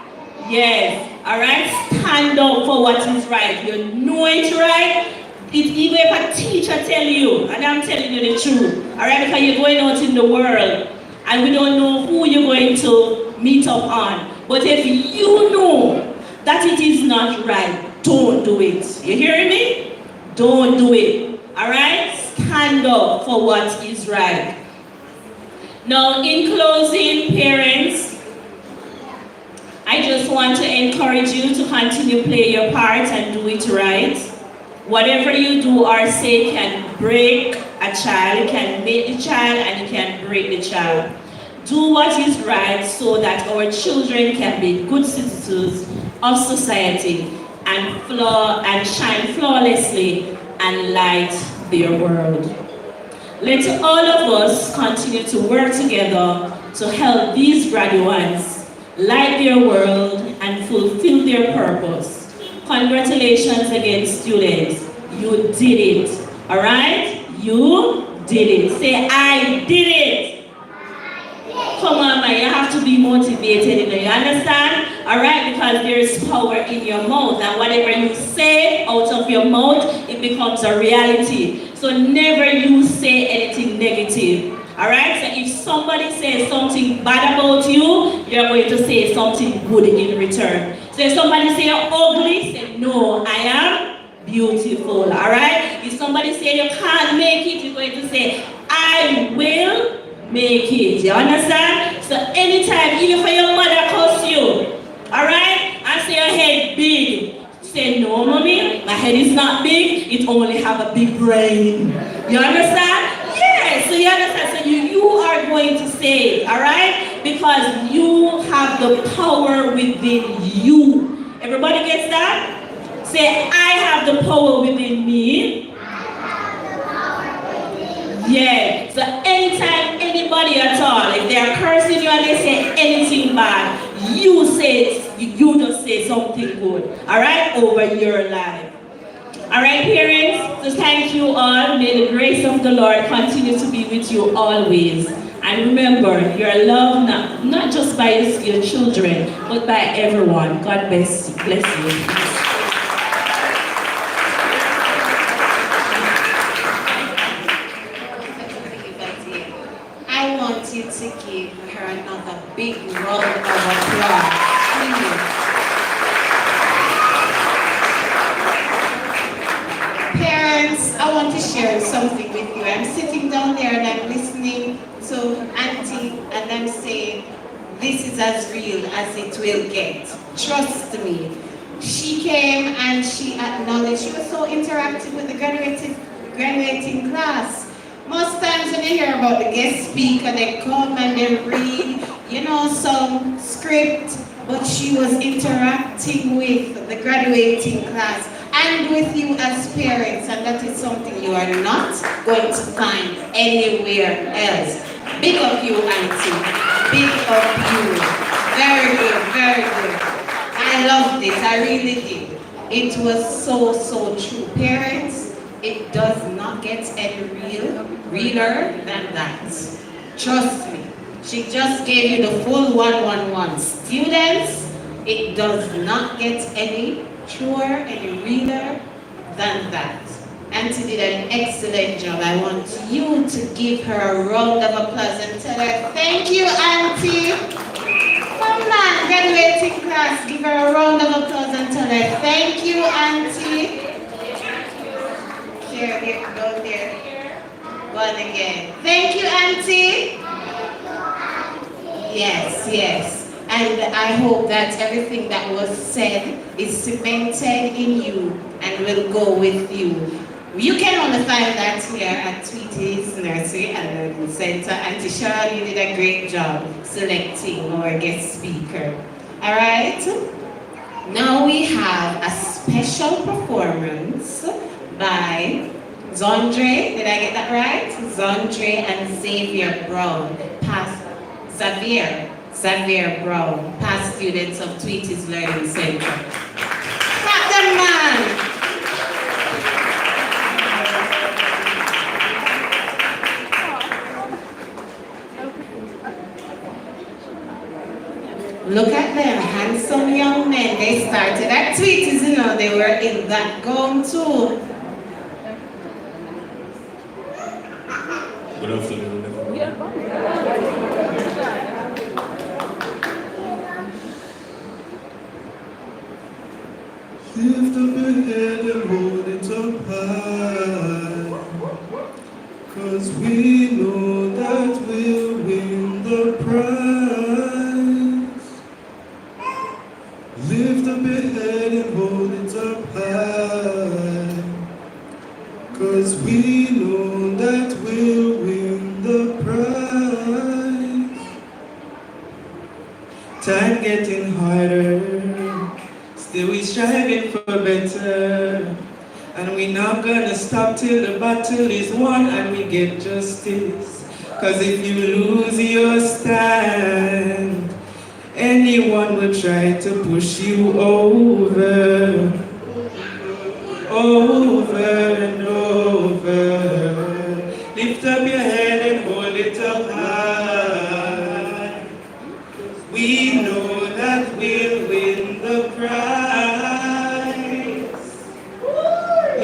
Yes. All right? Stand up for what is right. You know it's right. Even if a teacher tell you, and I'm telling you the truth, all right? Because you're going out in the world, and we don't know who you're going to meet up on. But if you know that it is not right, don't do it. You hearing me? Don't do it. All right? Stand up for what is right. Now, in closing, parents, I just want to encourage you to continue to play your part and do it right. Whatever you do or say can break a child, it can make the child, and it can break the child. Do what is right so that our children can be good citizens of society and shine flawlessly and light their world. Let all of us continue to work together to help these graduates light their world and fulfill their purpose. Congratulations again, students. You did it. All right? You did it. Say, I did it. Come on, man. You have to be motivated. You understand? All right? Because there is power in your mouth. And whatever you say out of your mouth, it becomes a reality. So never you say anything negative. All right? So if somebody says something bad about you, you're going to say something good in return. So if somebody say you're ugly, say, no, I am beautiful. All right? If somebody say you can't make it, you're going to say, I will make it. You understand? So anytime, even for your mother curse you, all right? And say your head big. Say, no, mommy, my head is not big. It only have a big brain. You understand? Yes, so you understand. So you are going to say it, all right? Because you have the power within you. Everybody gets that? Say, I have the power within me. Yeah. So anytime anybody at all, if they are cursing you and they say anything bad, you just say something good. All right? Over your life. All right, parents, so thank you all. May the grace of the Lord continue to be with you always. And remember, you're loved not just by your children, but by everyone. God bless you. I want you to give her another big round of applause. Please. Parents, I want to share something with you. I'm sitting down there and I'm listening to Auntie and I'm saying, this is as real as it will get. Trust me. She came and she acknowledged, she was so interactive with the graduating class. Most times when you hear about the guest speaker, they come and they read, some script, but she was interacting with the graduating class and with you as parents, and that is something you are not going to find anywhere else. Big up you, Auntie. Big up you. Very good, very good. I loved it, I really did. It was so true. Parents, it does not get any realer than that. Trust me. She just gave you the full 111. Students, it does not get any truer, any realer than that. Auntie did an excellent job. I want you to give her a round of applause and tell her, thank you, Auntie. Come on, graduating class, give her a round of applause and tell her, thank you, Auntie. Here, go there. One again. Thank you, Auntie. Yes. And I hope that everything that was said is cemented in you and will go with you. You can only find that here at Tweety's Nursery and Learning Center. Auntie Sharon, you did a great job selecting our guest speaker. All right? Now we have a special performance by Zondre, did I get that right? Zondre and Xavier Brown, Xavier Brown, past students of Tweety's Learning Center. Clap them, man! Look at them, handsome young men. men, they started activities, you know, they were in that gown too. Good afternoon, everyone. Lift up your head and hold it up high, 'cause we know that we'll win the prize. Lift up your head and hold it up high, 'cause we know that we'll win the prize. Time getting harder, still we striving for better. And we not gonna stop till the battle is won and we get justice. 'Cause if you lose your stand, anyone will try to push you over, over and over. Lift up your head and hold it up high. We know that we'll win the prize.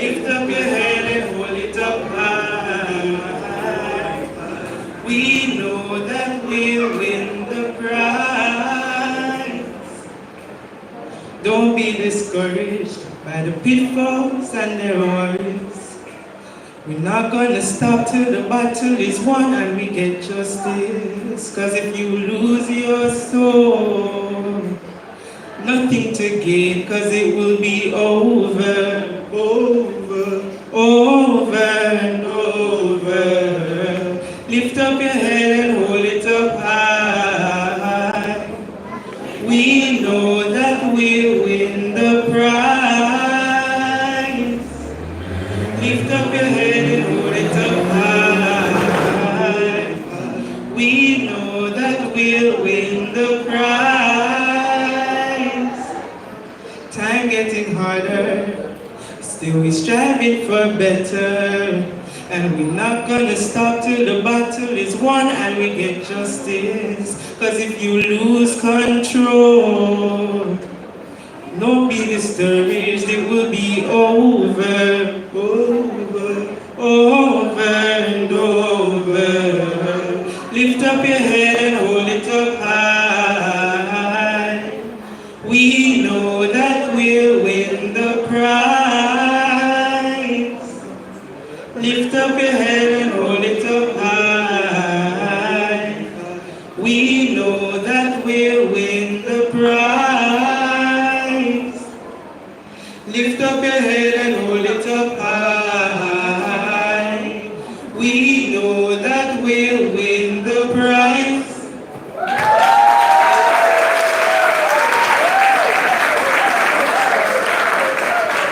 Lift up your head and hold it up high. We know that we'll win the prize. Don't be discouraged by the pitfalls and their worries. We're not gonna stop till the battle is won and we get justice. 'Cause if you lose your soul, nothing to gain, 'cause it will be over, over, over and over. Lift up your head and hold it up high. We know that we'll win the prize. Lift up your head and hold it up high. We know that we'll win the prize. Time getting harder, still we striving for better. And we're not gonna stop till the battle is won and we get justice. 'Cause if you lose control, don't be discouraged, it will be over, over, over and over. Lift up your head and hold it up high. We know that we'll win the prize. Lift up your head and hold it up high. We know that we'll win the prize. Lift up your head and hold it up high. We know that we'll win the prize.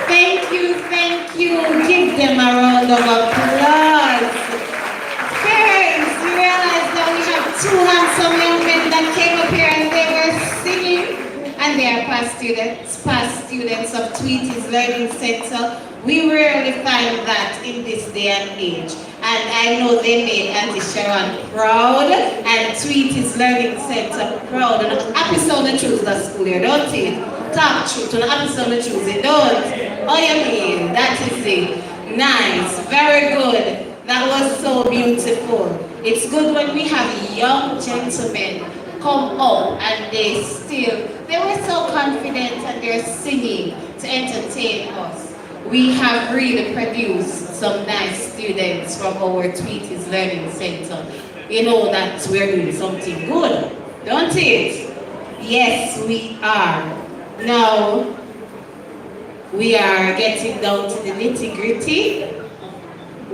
Thank you, thank you. Give them a round of applause. Parents, you realize that we have two handsome young men that came up here and they were singing, and they are past students of Tweety's Learning Center. We rarely find that in this day and age. And I know they made Auntie Sharon proud and Tweety's Learning Center proud. And happy sound to choose the school here, don't it? Talk truth and happy sound to choose it, don't? Oh, you mean? That is it. Nice, very good. That was so beautiful. It's good when we have young gentlemen come up and they were so confident and they're singing to entertain us. We have really produced some nice students from our Tweety's Learning Center. You know that we're doing something good, don't it? Yes, we are. Now, we are getting down to the nitty-gritty.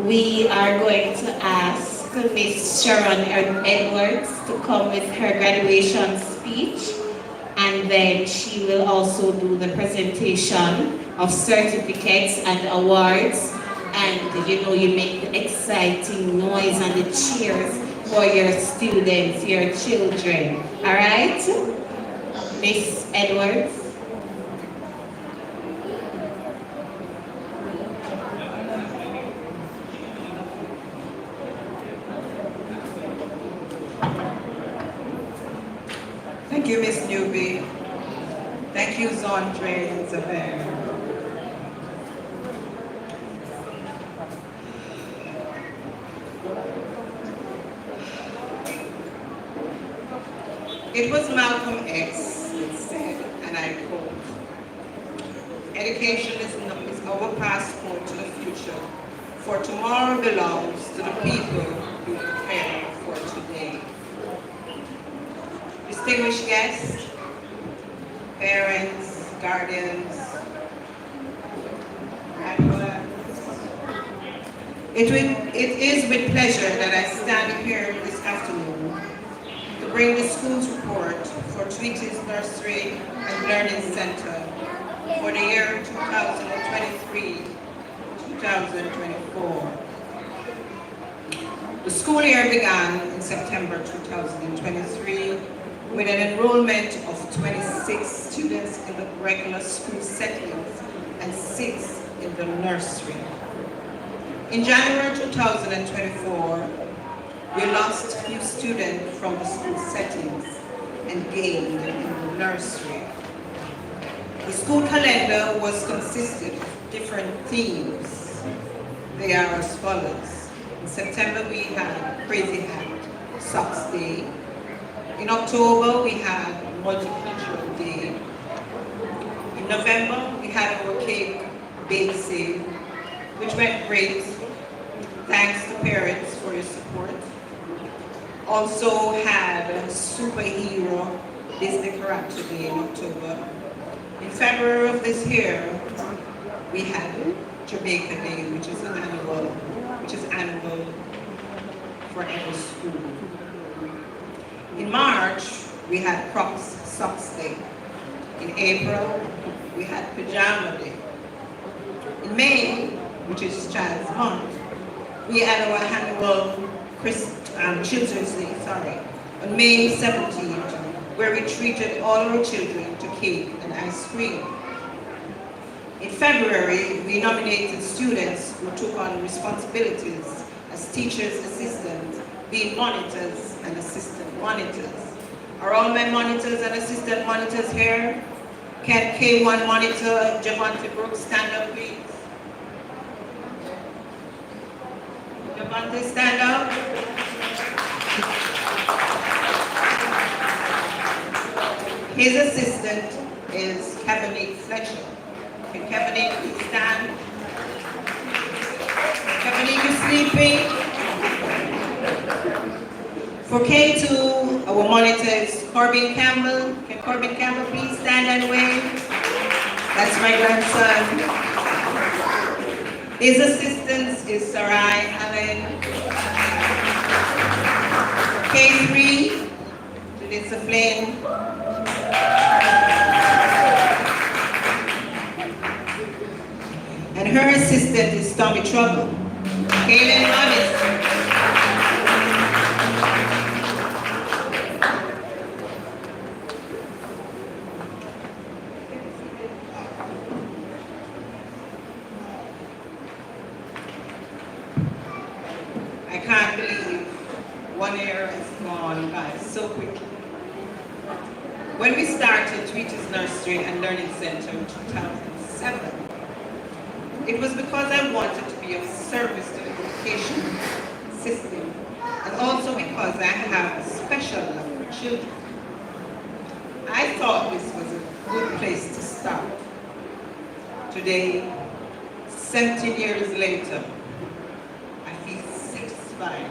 We are going to ask Miss Sharon Edwards to come with her graduation speech, and then she will also do the presentation of certificates and awards, and you know, you make the exciting noise and the cheers for your students, your children. All right, Miss Edwards. Thank you, Miss Newby. Thank you, Zondre and Zabel. It was Malcolm X that said, and I quote, "Education is our passport to the future, for tomorrow belongs to the people who prepare for today." Distinguished guests, parents, guardians, graduates, it is with pleasure that I stand here this afternoon to bring the school's report for Tweety's Nursery and Learning Center for the year 2023-2024. The school year began in September 2023 with an enrollment of 26 students in the regular school settings and 6 in the nursery. In January 2024, we lost a few students from the school settings and gained in the nursery. The school calendar was consisted of different themes. They are as follows. In September, we had Crazy Hat Socks Day. In October, we had Multicultural Day. In November, we had our cake bake sale, which went great. Thanks to parents for your support. Also had a superhero Disney Character Day in October. In February of this year, we had Jamaica Day, which is annual for every school. In March, we had Crocs Socks Day. In April, we had Pajama Day. In May, which is Child's Month, we had our annual Children's Day, on May 17th, where we treated all our children to cake and ice cream. In February, we nominated students who took on responsibilities as teachers' assistants, being monitors and assistant monitors. Are all my monitors and assistant monitors here? Can K1 monitor Javante Brooks stand up, please? Javante, stand up. His assistant is Kevin Fletcher. Can Kevin please stand? Kevin, you sleeping? For K2, our monitor is Corbin Campbell. Can Corbin Campbell please stand and wave? That's my grandson. His assistant is Sarai Allen. K3, Julissa Flynn. And her assistant is Tommy Trouble. Kaylin Robinson. I can't believe 1 year has gone by so quickly. When we started Tweety's Nursery and Learning Center in 2007, it was because I wanted to be of service to the education system, and also because I have a special love for children. I thought this was a good place to start. Today, 17 years later, I feel satisfied,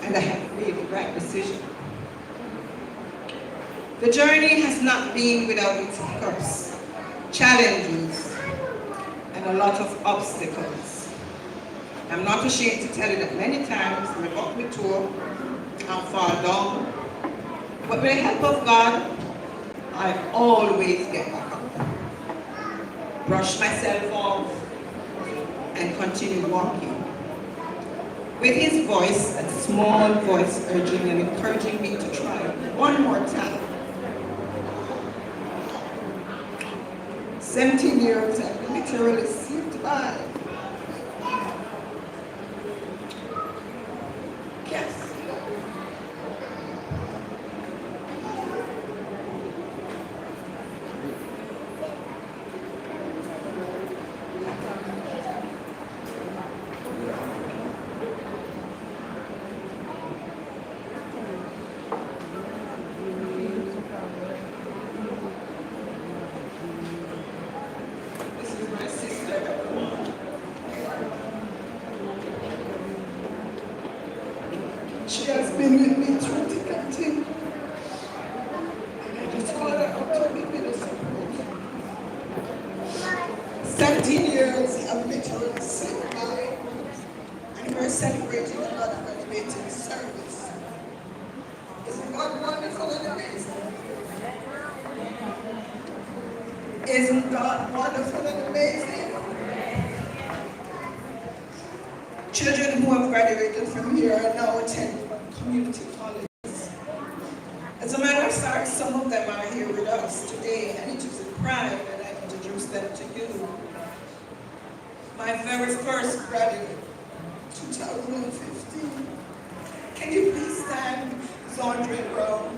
and I have made the right decision. The journey has not been without its hiccups, challenges, and a lot of obstacles. I'm not ashamed to tell you that many times I walk me tour and fall down, but with the help of God, I always get back up, brush myself off, and continue walking. With his voice, a small voice urging and encouraging me to try one more time. 17 years I literally slipped by. Yes. She has been with me through thick and thin. And I just call her out to give me the support. 17 years I've met her in the same line. And we're celebrating another graduating service. Isn't God wonderful and amazing? Isn't God wonderful and amazing? Children who have graduated from here are now attending community colleges. As a matter of fact, some of them are here with us today, and it is a pride that I introduce them to you. My very first graduate, 2015. Can you please stand, Zondre Brown?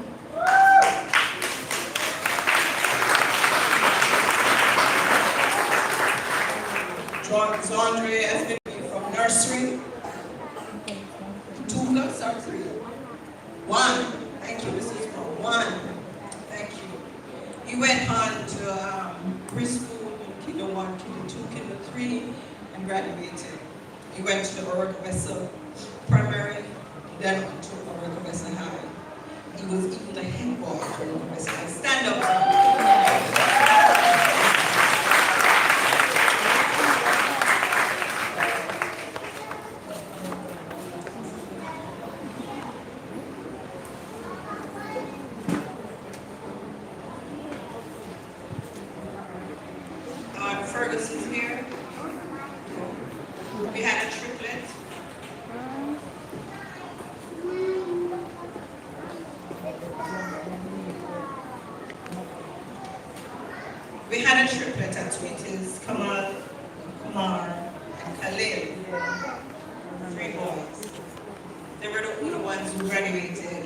Zondre has been from nursery. 2 plus or 3? 1. Thank you, Mrs. Brown. 1. Thank you. He went on to preschool, Kinder 1, Kinder 2, Kinder 3, and graduated. He went to the Orica Vessel Primary, then went to Orica Vessel High. He was even the head boy at Orica Vessel High. Stand up. Fergus is here. We had a triplet. We had a triplet at Tweeties, Kamal, Kumar, and Khalil. 3 boys. They were the only ones who graduated in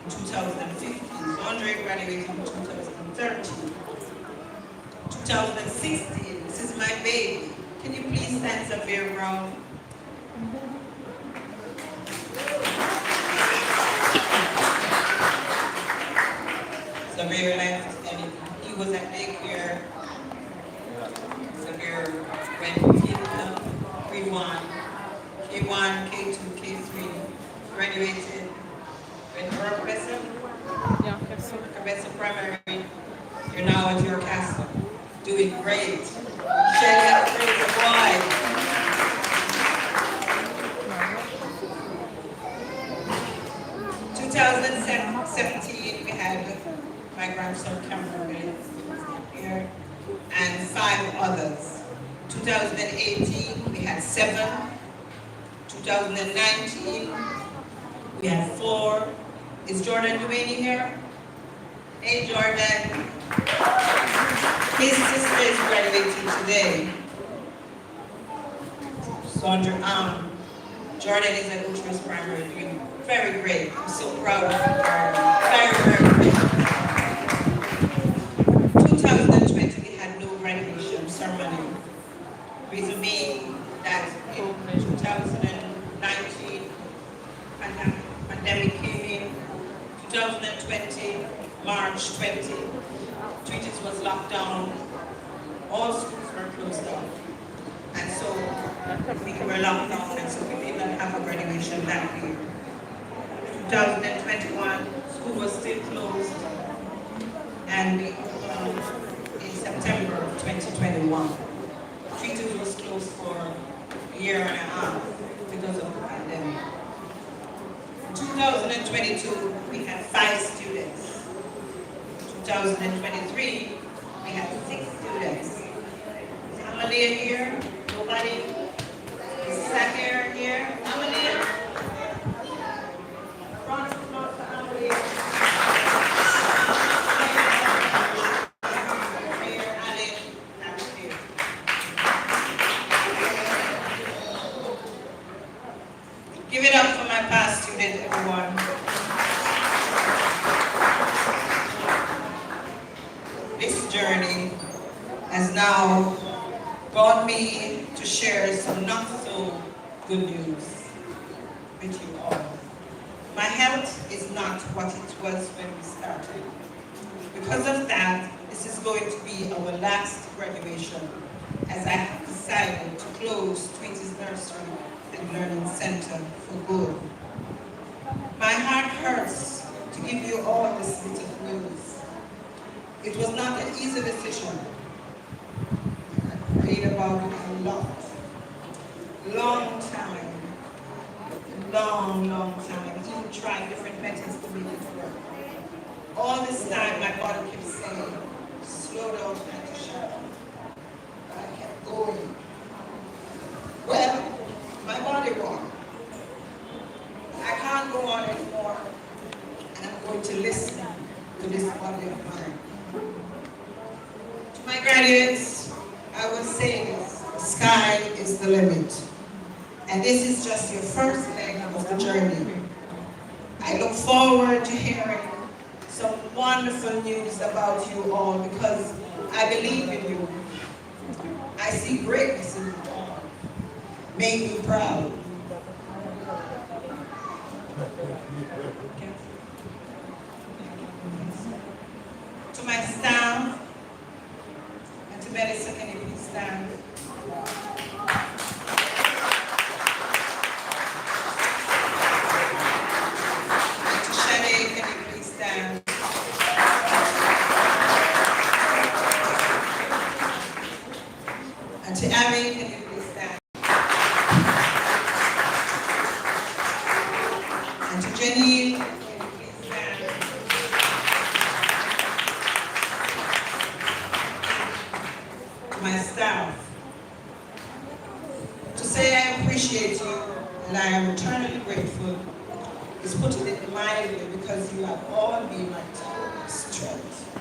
2015. Andre graduated in 2013. 2016, this is my baby. Can you please stand Xavier Brown? Xavier left and he was at daycare. Xavier went K1, K2, K3, graduated, went to Professor Primary. You're now at your castle. Doing great. Shelly had a great boy. 2017, we had my grandson Cameron here and 5 others. 2018, we had 7. 2019, we had 4. Is Jordan Duaney here? Hey, Jordan. His sister is graduating today. Jordan is at Uchris Primary, doing very great. I'm so proud of her. Very, very great. 2020, we had no graduation ceremony. Reason being that in 2019, pandemic came in. 2020, March 20. Tweeties was locked down, all schools were closed down. And so we were locked down, and so we did not have a graduation that year. 2021, school was still closed, and we opened in September of 2021. Tweeties was closed for a year and a half because of the pandemic. In 2022, we had 5 students. 2023, we had 6 students. Is Amalia here? Nobody? Is Sakir here? Amalia? Round of applause for Amalia. Here, Ali, and here. Give it up for my past student, everyone. This journey has now brought me to share some not so good news with you all. My health is not what it was when we started. Because of that, this is going to be our last graduation, as I have decided to close Tweeties Nursery and Learning Center for good. My heart hurts to give you all this bit of news. It was not an easy decision. I prayed about it a lot. Long time. Long time. Even tried different methods to make it work. All this time, my body kept saying, slow down, Natasha. I kept going. Well, my body won. I can't go on anymore, and I'm going to listen to this body of mine. To my graduates, I will say this: the sky is the limit. And this is just your first leg of the journey. I look forward to hearing some wonderful news about you all because I believe in you. I see greatness in you all. Make me proud. To my staff and to Melissa, can you please stand? And to Shade, can you please stand? And to Abby, can you please stand? And to Jenny, can you please stand? My staff, to say I appreciate you and I am eternally grateful is putting it mildly because you have all been my total strength.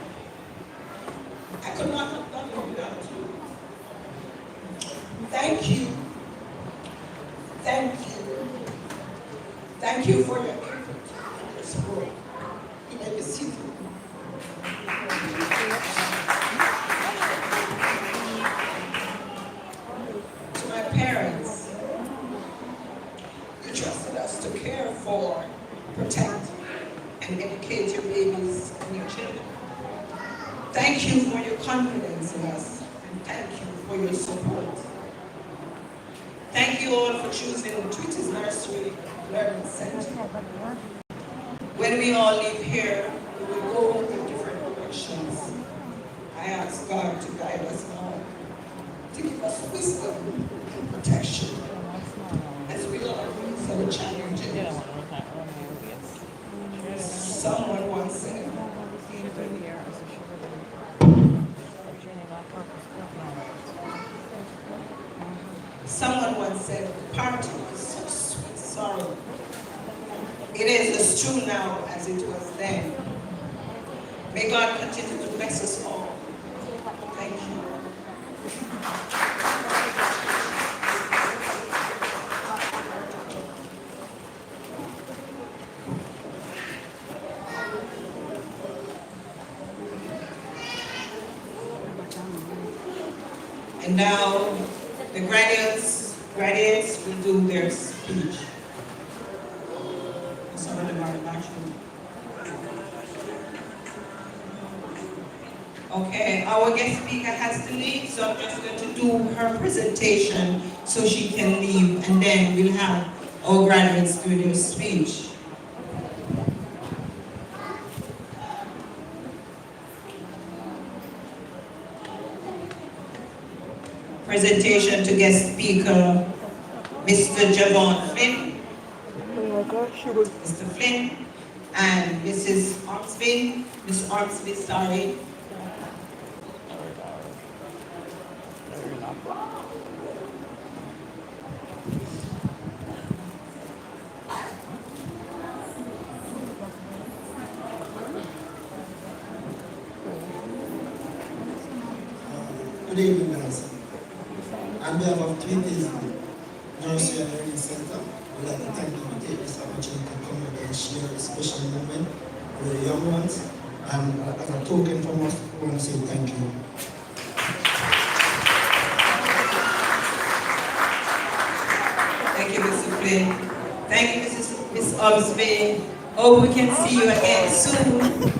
I could not have done it without you. Thank you. Thank you. Thank you for your input, your support. You made me see through. To my parents, you trusted us to care for, protect, and educate your babies and your children. Thank you for your confidence in us, and thank you for your support. Thank you all for choosing Tweeter's Nursery Learning Center. When we all leave here, we will go in different directions. I ask God to guide us all, to give us wisdom and protection as we all face our challenges. Someone once said, the party is such sweet sorrow. It is as true now as it was then. May God continue to bless us all. Thank you. And now the graduates will do their speech. Some of them are natural. Okay, our guest speaker has to leave, so I'm just going to do her presentation so she can leave, and then we'll have our graduates do their speech. Presentation to guest speaker, Mr. Javon Flynn. Mr. Flynn and Mrs. Ormsby. Miss Ormsby, sorry. Good evening, guys. On behalf of Tweeter's Nursery and Learning Center, we'd like to thank you for taking this opportunity to come and share a special moment with the young ones. And as a token from us, we want to say thank you. Thank you, Mr. Flynn. Thank you, Miss Ormsby. Hope we can see you again soon.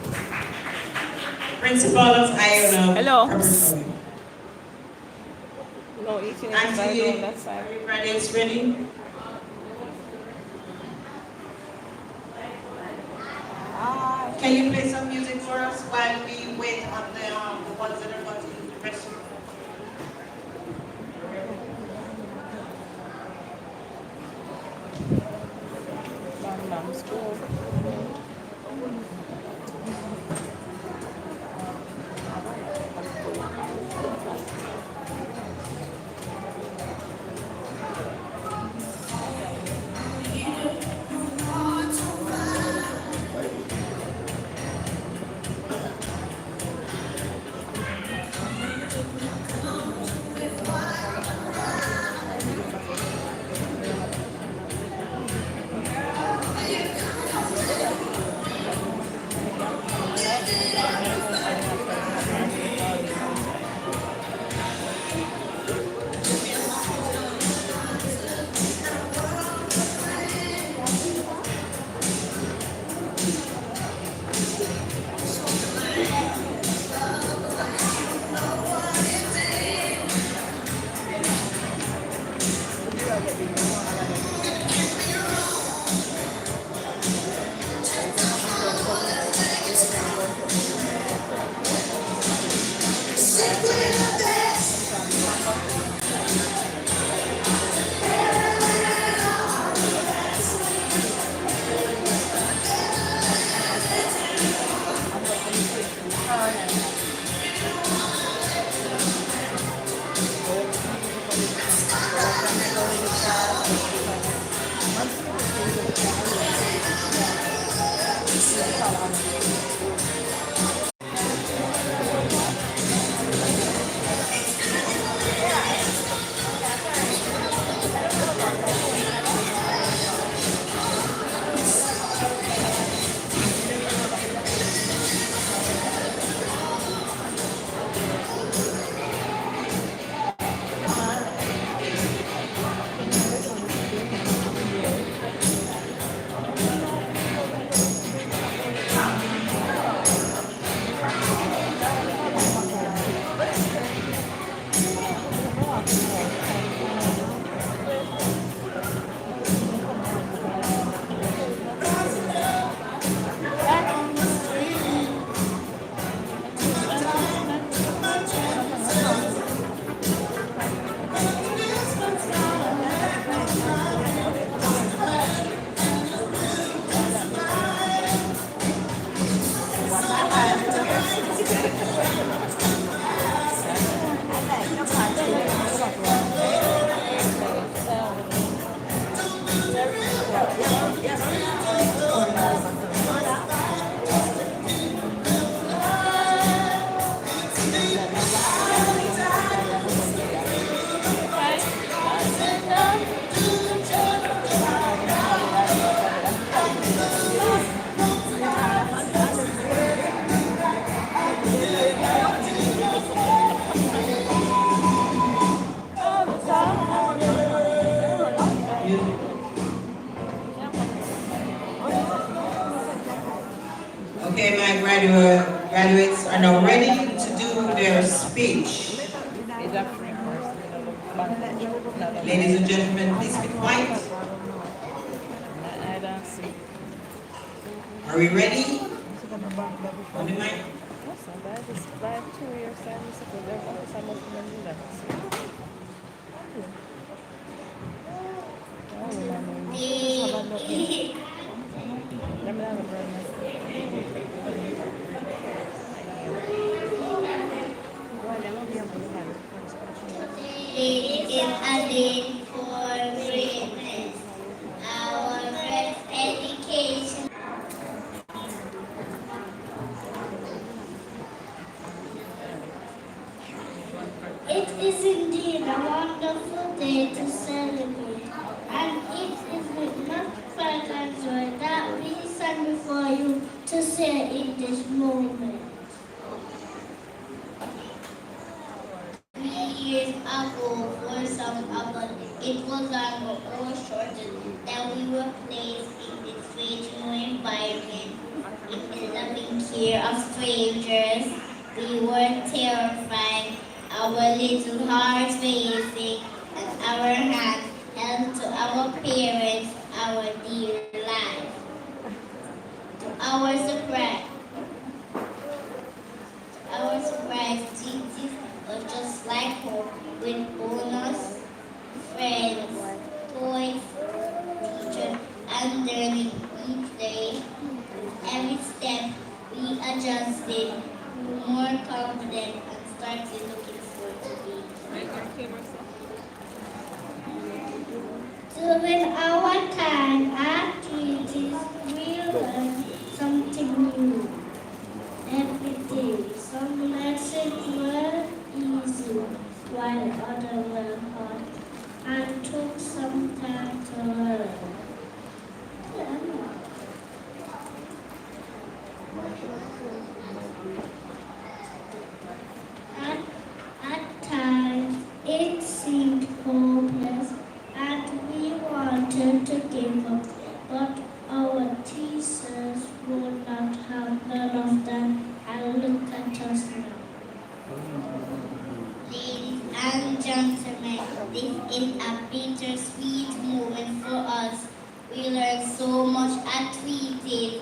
Principal of Iona. Hello. Preparatory. No, eating Auntie, on that side. everybody is ready? Can you play some music for us while we wait on the ones that are going to use the restroom? Okay, my graduates are now ready to do their speech. Ladies and gentlemen, please be quiet. Are we ready? On the mic. Today is a day for greatness. Our first education. It is indeed a wonderful day to celebrate, and it is with much pride and joy that we stand before you to share in this moment. 3 years ago, for some of us, it was on our shoulders that we were placed in this strange new environment, in the loving care of strangers. We were terrified, our little hearts racing, and our hands held to our parents, our dear life. To our surprise. Our surprise duties was just like home with bonus, friends, toys, teachers, and learning each day. Every step we adjusted, grew more confident, and started looking forward to being. During our time activities, we learned something new. Every day, some lessons were easy, while others were hard, and took some time to learn. At times, it seemed hopeless, and we wanted to give up, but our teachers would not have none of that, and look at us now. Ladies and gentlemen, this is a bittersweet moment for us. We learned so much at Tweeted.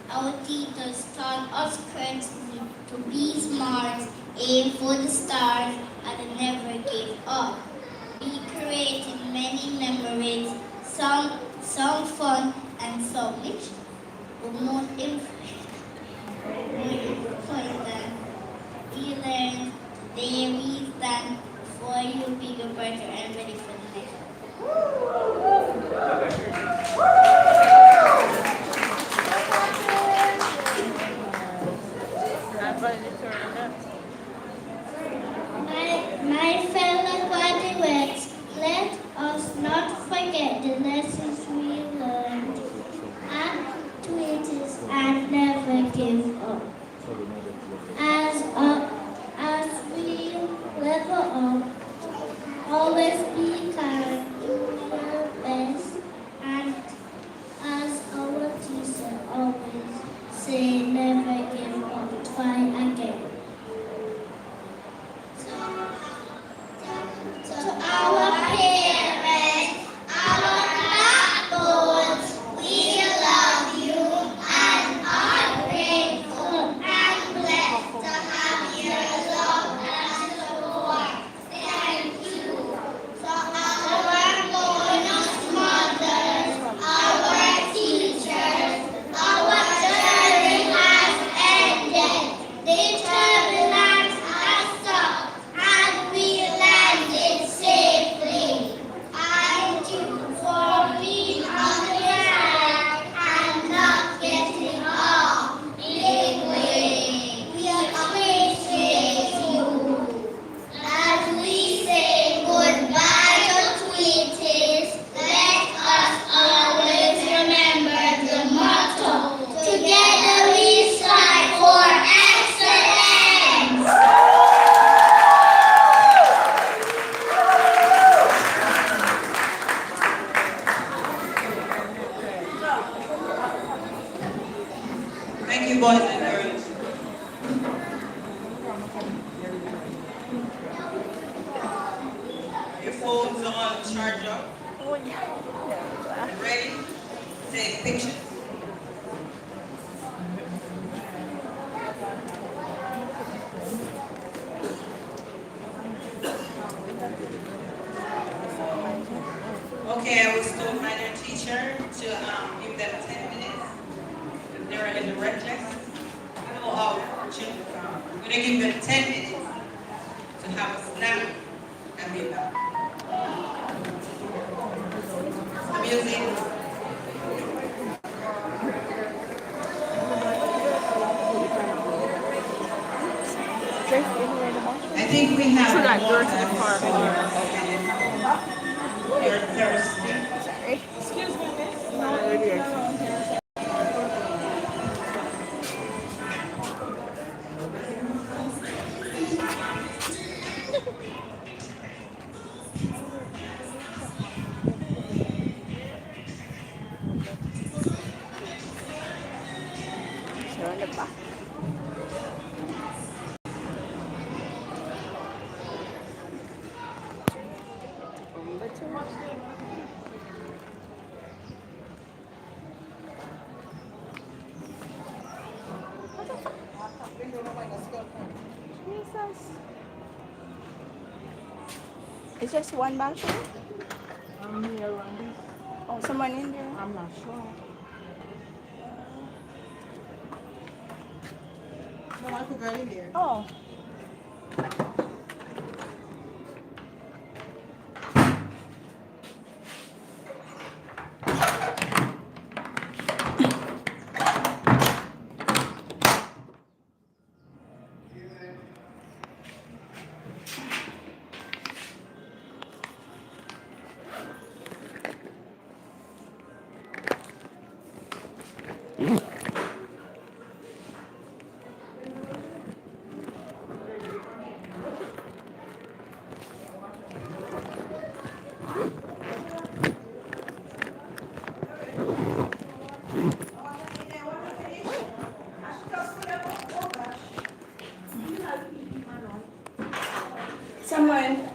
Our teachers taught us correctly to be smart, aim for the stars, and never give up. We created many memories, some fun and some which were more important. We learned today we stand for you, bigger, brighter, and ready for the next. My fellow graduates, let us not forget the lessons we learned, activities, and never give up. As we level up, always be kind, do your best, and as our teacher always say, never give up, try again. To our parents, our backbones, we love you and are grateful and blessed to have your love and support. Thank you. To our bonus mothers, our teachers, our journey has ended. The turbulence has stopped and we landed safely. Thank you for being on the ride and not getting off. Anyway, we appreciate you. As we say goodbye to Tweeties, let us always remember the motto. Together we strive for excellence. Thank you, boys and girls. Your phones are on charge up. Ready? Take pictures. Okay, I was told by their teacher to give them 10 minutes. If they're in the reckless. I know our children. We're going to give them 10 minutes to have a snack and be back. The music. I think we have more time for your thirsty. Excuse me, miss. It's just one balcony? Oh, someone in there? I'm not sure. No, I forgot in there. Oh. Someone.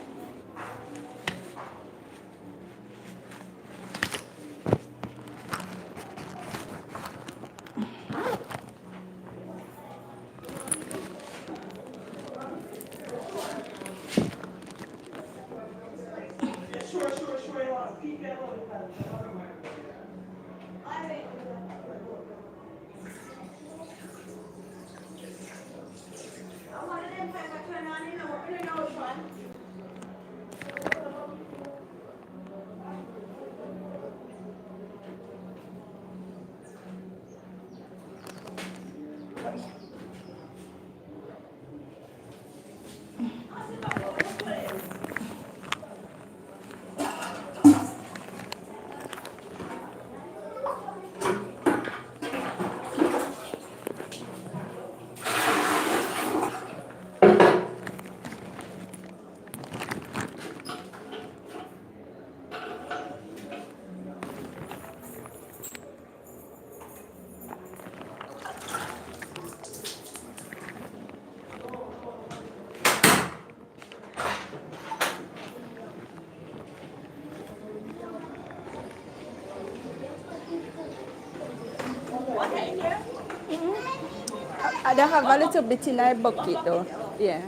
I don't have a little bit in my bucket though. Yeah.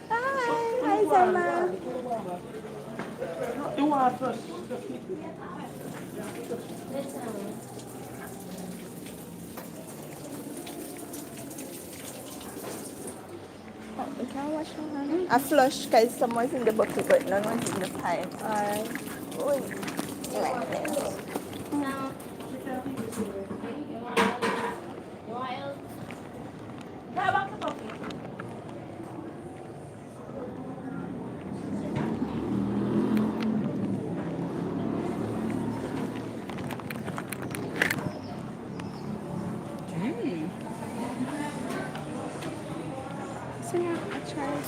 Hi, Zama. You want first? You can wash your hands. I flush because someone's in the bucket but none one's in the pipe. Alright. Like this. So yeah, I tried.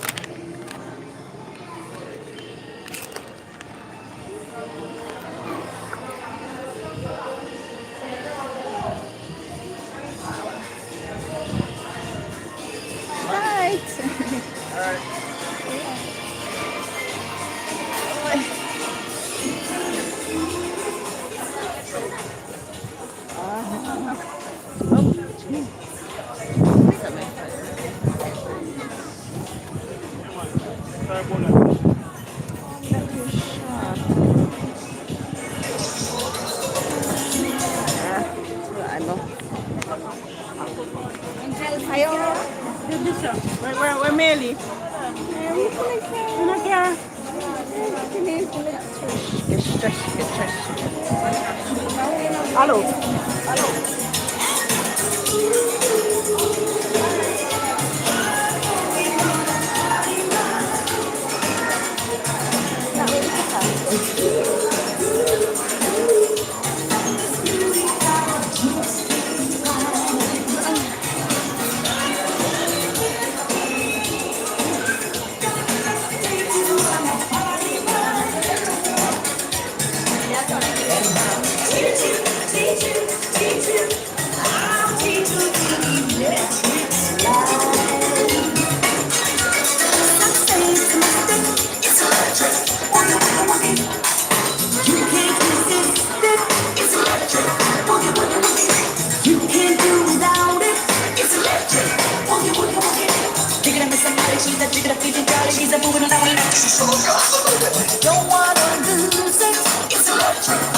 Where Melly? Hello. Teach you. Don't wanna lose it. It's electric.